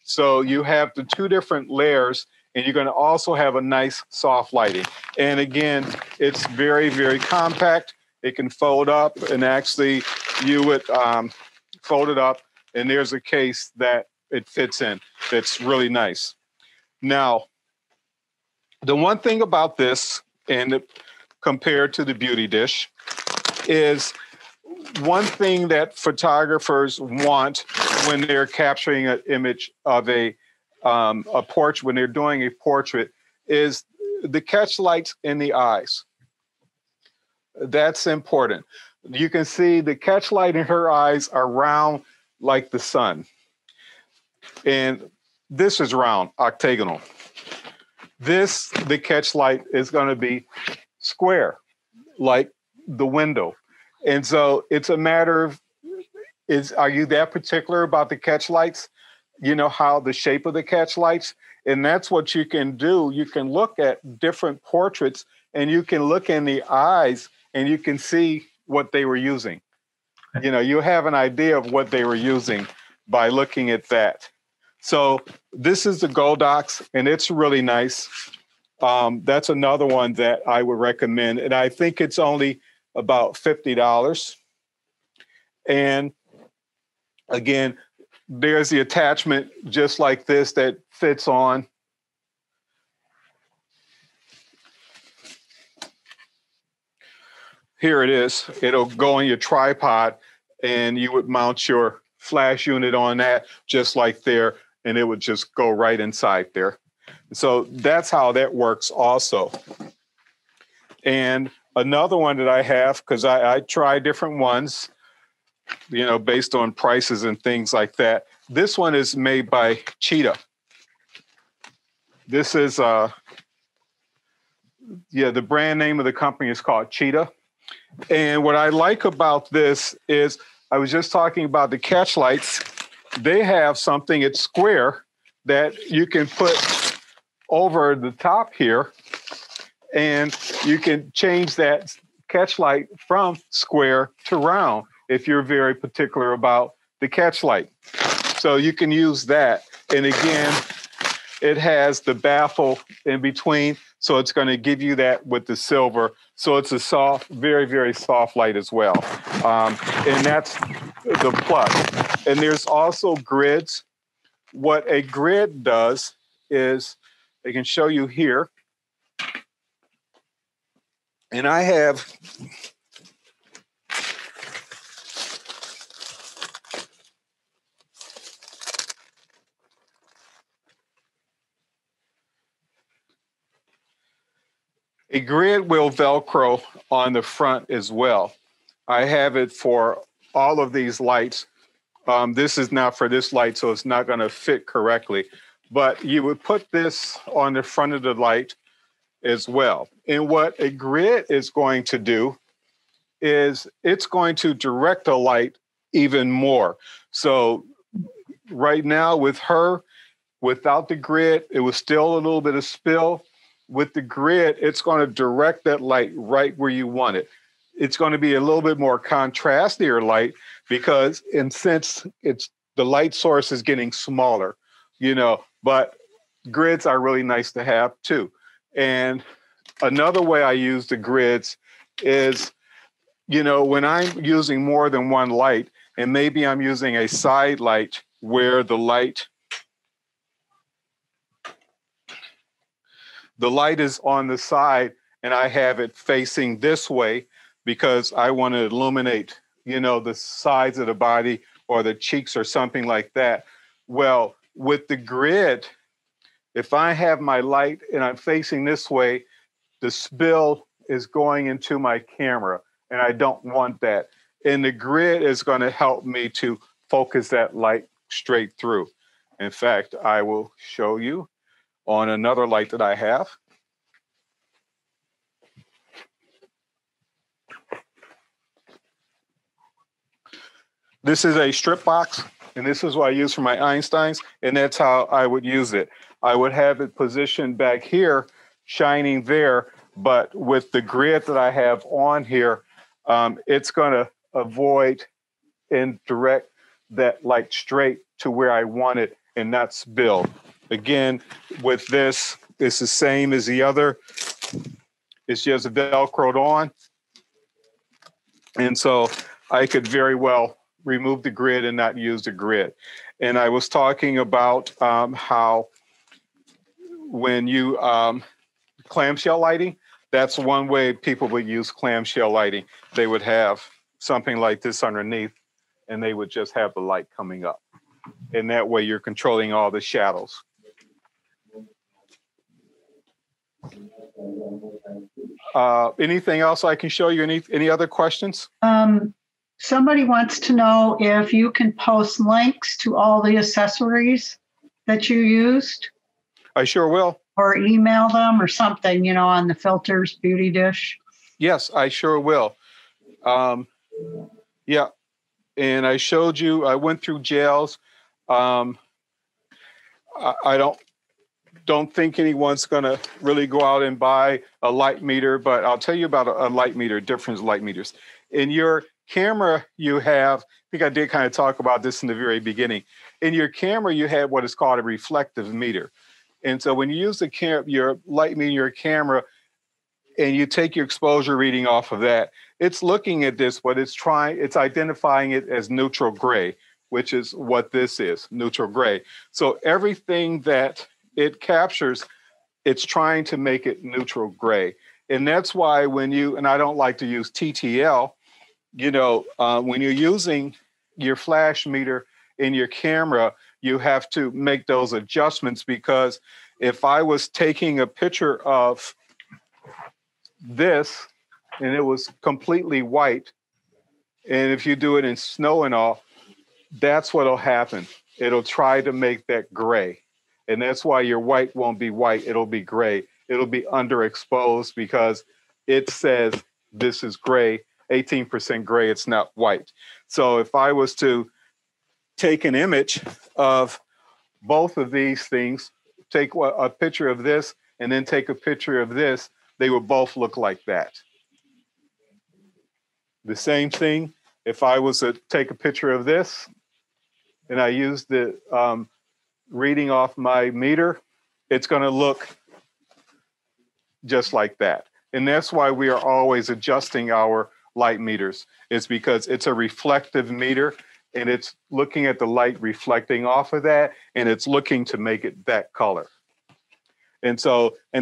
So you have the two different layers, and you're going to also have a nice soft lighting. And again, it's very, very compact. It can fold up, and actually you would fold it up, and there's a case that it fits in. That's really nice. Now, the one thing about this, and compared to the beauty dish, is one thing that photographers want when they're capturing an image of a portrait, when they're doing a portrait, is the catch lights in the eyes. That's important. You can see the catch light in her eyes are round like the sun. And this is round, octagonal. The catch light is going to be square, like the window. And so it's a matter of, are you that particular about the catch lights? You know, how the shape of the catch lights? And that's what you can do. You can look at different portraits and you can look in the eyes and you can see what they were using. You know, you have an idea of what they were using by looking at that. So this is the Goldox, and it's really nice. That's another one that I would recommend. And I think it's only about $50. And again, there's the attachment just like this that fits on. Here it is. It'll go on your tripod and you would mount your flash unit on that just like there, and it would just go right inside there. So that's how that works also. And another one that I have, because I try different ones, you know, based on prices and things like that. This one is made by Cheetah. This is, the brand name of the company is called Cheetah. And what I like about this is, I was just talking about the catch lights. They have something, it's square, that you can put over the top here, and you can change that catch light from square to round if you're very particular about the catch light. So you can use that. And again, it has the baffle in between, so it's going to give you that with the silver. So it's a soft, very, very soft light as well. And that's the plus. And there's also grids. What a grid does is, I can show you here. And I have a grid will Velcro on the front as well. I have it for all of these lights. This is not for this light, so it's not going to fit correctly. But you would put this on the front of the light as well. And what a grid is going to do is it's going to direct the light even more. So right now with her, without the grid, it was still a little bit of spill. With the grid, it's going to direct that light right where you want it. It's going to be a little bit more contrastier light because, and since it's the light source is getting smaller, you know, but grids are really nice to have too. And another way I use the grids is, you know, when I'm using more than one light, and maybe I'm using a side light where the light is on the side and I have it facing this way because I want to illuminate, you know, the sides of the body or the cheeks or something like that. Well, with the grid, if I have my light and I'm facing this way, the spill is going into my camera and I don't want that. And the grid is going to help me to focus that light straight through. In fact, I will show you on another light that I have. This is a strip box, and this is what I use for my Einsteins, and that's how I would use it. I would have it positioned back here, shining there, but with the grid that I have on here, it's going to avoid and direct that light straight to where I want it and not spill. Again, with this, it's the same as the other. It's just Velcroed on. And so I could very well remove the grid and not use the grid. And I was talking about how when you clamshell lighting, that's one way people would use clamshell lighting. They would have something like this underneath and they would just have the light coming up. And that way you're controlling all the shadows. Anything else I can show you? Any other questions? Somebody wants to know if you can post links to all the accessories that you used, I sure will. or email them or something, on the Filters Beauty Dish. Yes, I sure will. Yeah, and I showed you, I went through gels. I don't think anyone's going to really go out and buy a light meter, but I'll tell you about a light meter, different light meters. In your camera, you have, I think I did kind of talk about this in the very beginning. In your camera, you have what is called a reflective meter. And so when you use your light meter in your camera and you take your exposure reading off of that, it's looking at this, but it's identifying it as neutral gray, which is what this is, neutral gray. So everything that it captures, it's trying to make it neutral gray. And that's why and I don't like to use TTL, when you're using your flash meter in your camera, you have to make those adjustments, because if I was taking a picture of this and it was completely white, and if you do it in snow and all, that's what'll happen. It'll try to make that gray. And that's why your white won't be white, it'll be gray. It'll be underexposed because it says this is gray, 18% gray, it's not white. So if I was to take an image of both of these things, take a picture of this and then take a picture of this, they would both look like that. The same thing, if I was to take a picture of this and I use the reading off my meter, it's going to look just like that. And that's why we are always adjusting our light meters. It's because it's a reflective meter and it's looking at the light reflecting off of that, and it's looking to make it that color. And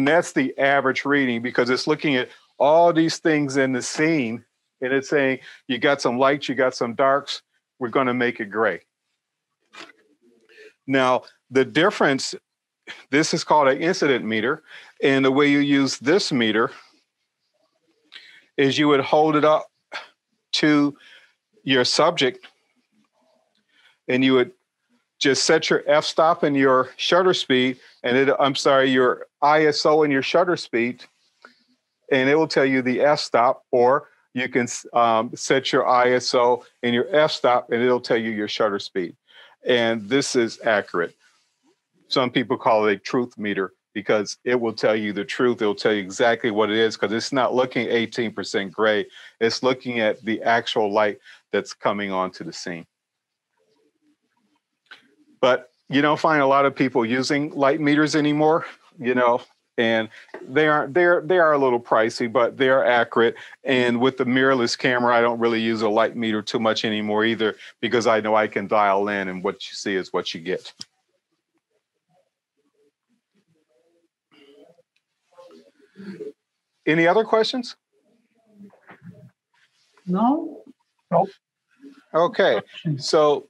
that's the average reading, because it's looking at all these things in the scene and it's saying, you got some lights, you got some darks, we're going to make it gray. Now, the difference, this is called an incident meter. And the way you use this meter is you would hold it up to your subject and you would just set your f-stop and your shutter speed, and your ISO and your shutter speed, and it will tell you the f-stop, or you can set your ISO and your f-stop and it'll tell you your shutter speed. And this is accurate. Some people call it a truth meter because it will tell you the truth. It'll tell you exactly what it is, because it's not looking 18% gray. It's looking at the actual light that's coming onto the scene. But you don't find a lot of people using light meters anymore, and they are a little pricey, but they are accurate. And with the mirrorless camera, I don't really use a light meter too much anymore either, because I know I can dial in and what you see is what you get. Any other questions? No? Nope. Okay, so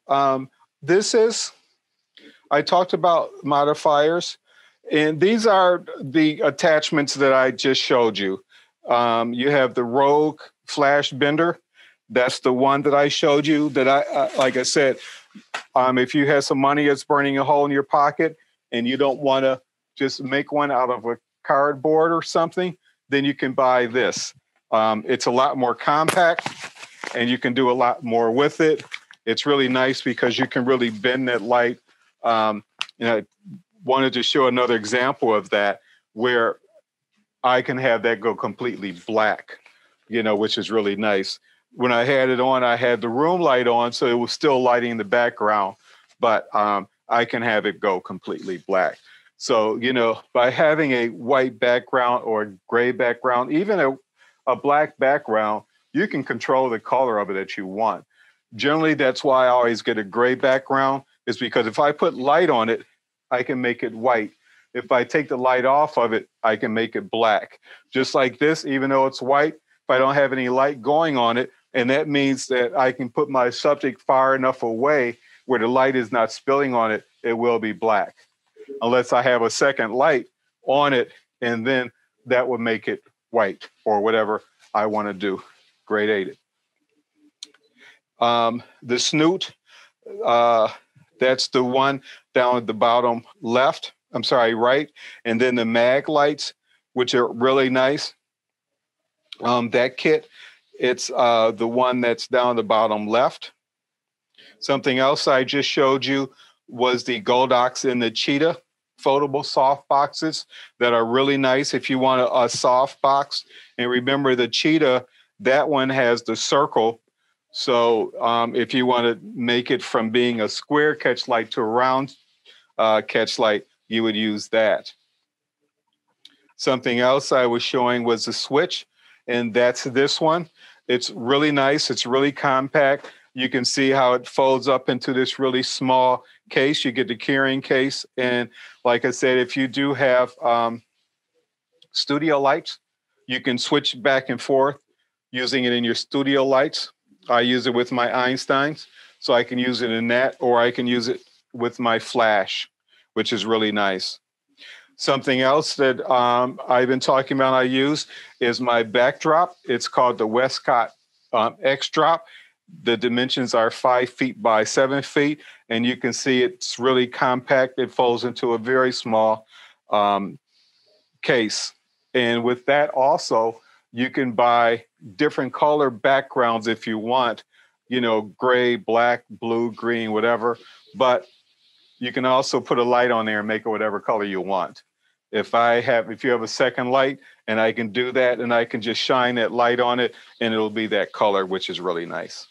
I talked about modifiers, and these are the attachments that I just showed you. You have the Rogue Flash Bender. That's the one that I showed you that like I said, if you have some money that's burning a hole in your pocket and you don't want to just make one out of a cardboard or something, then you can buy this. It's a lot more compact and you can do a lot more with it. It's really nice because you can really bend that light. I wanted to show another example of that where I can have that go completely black, which is really nice. When I had it on, I had the room light on, so it was still lighting the background, but I can have it go completely black. So, by having a white background or a gray background, even a black background, you can control the color of it that you want. Generally, that's why I always get a gray background, is because if I put light on it, I can make it white. If I take the light off of it, I can make it black. Just like this, even though it's white, if I don't have any light going on it, and that means that I can put my subject far enough away where the light is not spilling on it, it will be black. Unless I have a second light on it and then that would make it white or whatever I want to do. Grade 8. The snoot, that's the one down at the bottom left. I'm sorry, right. And then the mag lights, which are really nice. That kit, it's the one that's down the bottom left. Something else I just showed you was the Goldox and the Cheetah foldable soft boxes that are really nice if you want a soft box. And remember the Cheetah, that one has the circle. So if you want to make it from being a square catch light to a round catch light, you would use that. Something else I was showing was the switch, and that's this one. It's really nice. It's really compact. You can see how it folds up into this really small case. You get the carrying case. And like I said, if you do have studio lights, you can switch back and forth using it in your studio lights. I use it with my Einsteins, so I can use it in that, or I can use it with my flash, which is really nice. Something else that I've been talking about I use is my backdrop. It's called the Westcott X Drop. The dimensions are 5 feet by 7 feet, and you can see it's really compact. It folds into a very small case. And with that also, you can buy different color backgrounds if you want, you know, gray, black, blue, green, whatever. But you can also put a light on there and make it whatever color you want. If you have a second light, and I can do that, and I can just shine that light on it, and it'll be that color, which is really nice.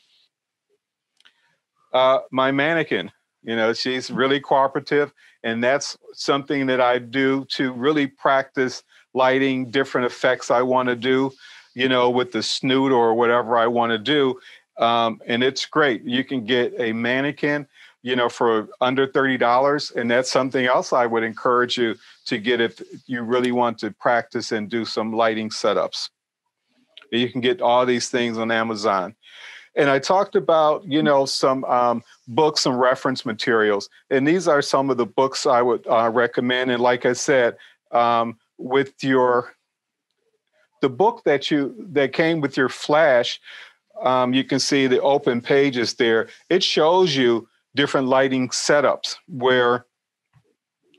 My mannequin, you know, she's really cooperative, and that's something that I do to really practice lighting different effects I want to do, you know, with the snoot or whatever I want to do. And it's great. You can get a mannequin, you know, for under $30. And that's something else I would encourage you to get if you really want to practice and do some lighting setups. You can get all these things on Amazon. And I talked about, you know, some books and reference materials. And these are some of the books I would recommend. And like I said, with the book that came with your flash, you can see the open pages there. It shows you different lighting setups where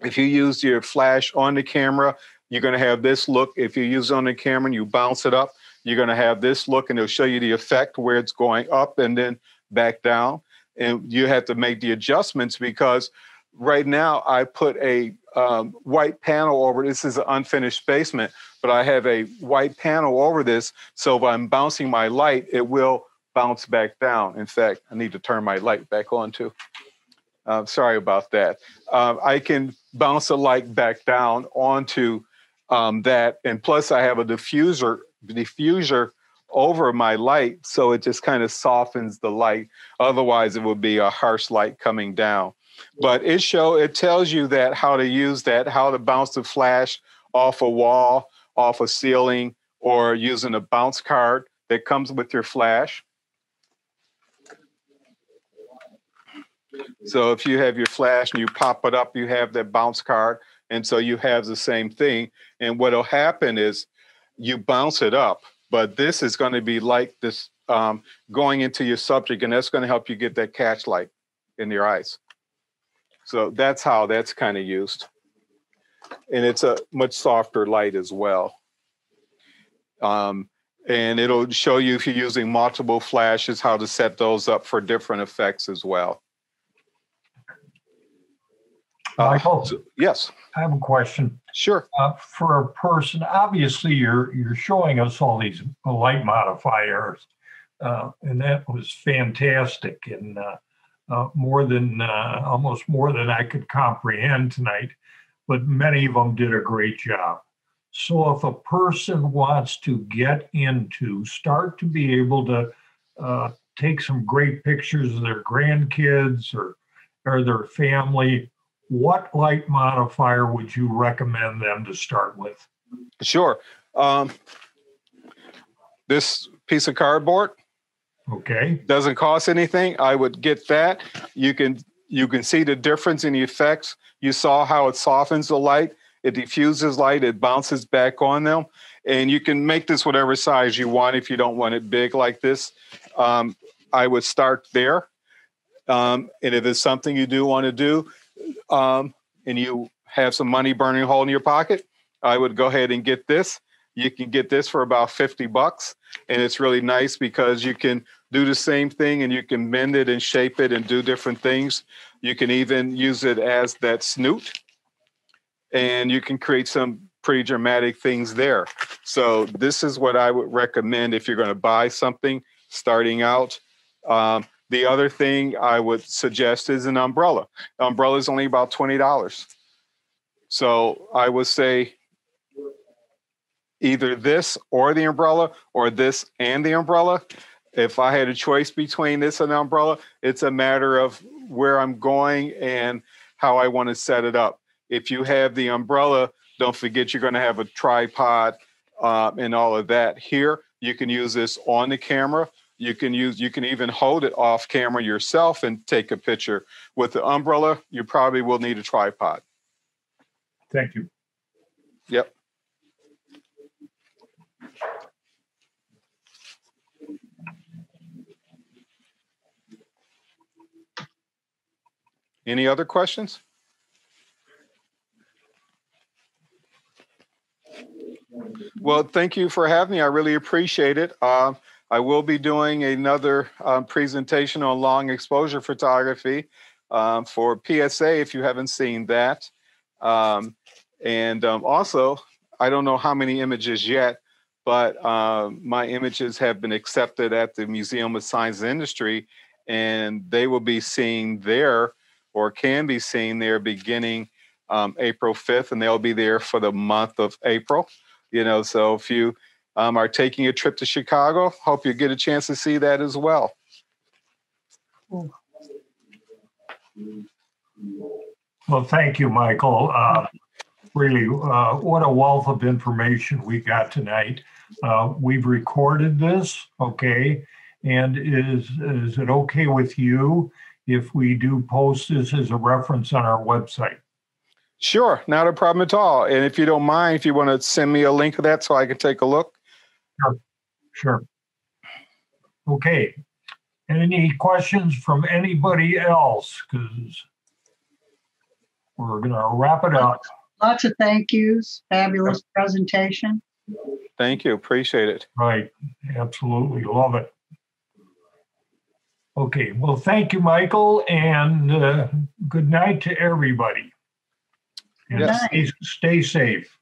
if you use your flash on the camera, you're going to have this look. If you use it on the camera and you bounce it up, you're going to have this look, and it'll show you the effect where it's going up and then back down. And you have to make the adjustments because right now I put a white panel over. This is an unfinished basement, but I have a white panel over this. So if I'm bouncing my light, it will bounce back down. In fact, I need to turn my light back on too. Sorry about that. I can bounce the light back down onto that. And plus I have a diffuser over my light, so it just kind of softens the light. Otherwise, it would be a harsh light coming down. But it tells you that how to use that, how to bounce the flash off a wall, off a ceiling, or using a bounce card that comes with your flash. So if you have your flash and you pop it up, you have that bounce card, and so you have the same thing. And what'll happen is you bounce it up, but this is going to be like this going into your subject, and that's going to help you get that catch light in your eyes. So that's how that's kind of used. And it's a much softer light as well. And it'll show you if you're using multiple flashes, how to set those up for different effects as well. Michael? Yes. I have a question. Sure. For a person, obviously you're showing us all these light modifiers, and that was fantastic, and almost more than I could comprehend tonight, but many of them did a great job. So if a person wants to start to be able to take some great pictures of their grandkids or their family, what light modifier would you recommend them to start with? Sure. This piece of cardboard. Okay. Doesn't cost anything. I would get that. You can see the difference in the effects. You saw how it softens the light. It diffuses light, it bounces back on them. And you can make this whatever size you want if you don't want it big like this. I would start there. And if it's something you do want to do, and you have some money burning a hole in your pocket, I would go ahead and get this. You can get this for about $50. And it's really nice because you can do the same thing and you can bend it and shape it and do different things. You can even use it as that snoot. And you can create some pretty dramatic things there. So this is what I would recommend if you're going to buy something starting out. The other thing I would suggest is an umbrella. The umbrella is only about $20. So I would say either this or the umbrella, or this and the umbrella. If I had a choice between this and the umbrella, it's a matter of where I'm going and how I want to set it up. If you have the umbrella, don't forget you're going to have a tripod and all of that. Here, you can use this on the camera. You can even hold it off camera yourself and take a picture. With the umbrella, you probably will need a tripod. Thank you. Yep. Any other questions? Well, thank you for having me. I really appreciate it. I will be doing another presentation on long exposure photography for PSA if you haven't seen that. Also, I don't know how many images yet, but my images have been accepted at the Museum of Science and Industry, and they will be seen there, or can be seen there, beginning April 5th, and they'll be there for the month of April. You know, so if you are taking a trip to Chicago, hope you get a chance to see that as well. Well, thank you, Michael. Really, what a wealth of information we got tonight. We've recorded this, okay? And is it okay with you if we do post this as a reference on our website? Sure, not a problem at all. And if you don't mind, if you want to send me a link of that so I can take a look. Sure. Okay. Any questions from anybody else? Because we're going to wrap it up. Lots of thank yous. Fabulous presentation. Thank you. Appreciate it. Right. Absolutely. Love it. Okay. Well, thank you, Michael, and good night to everybody. And Yes. stay safe.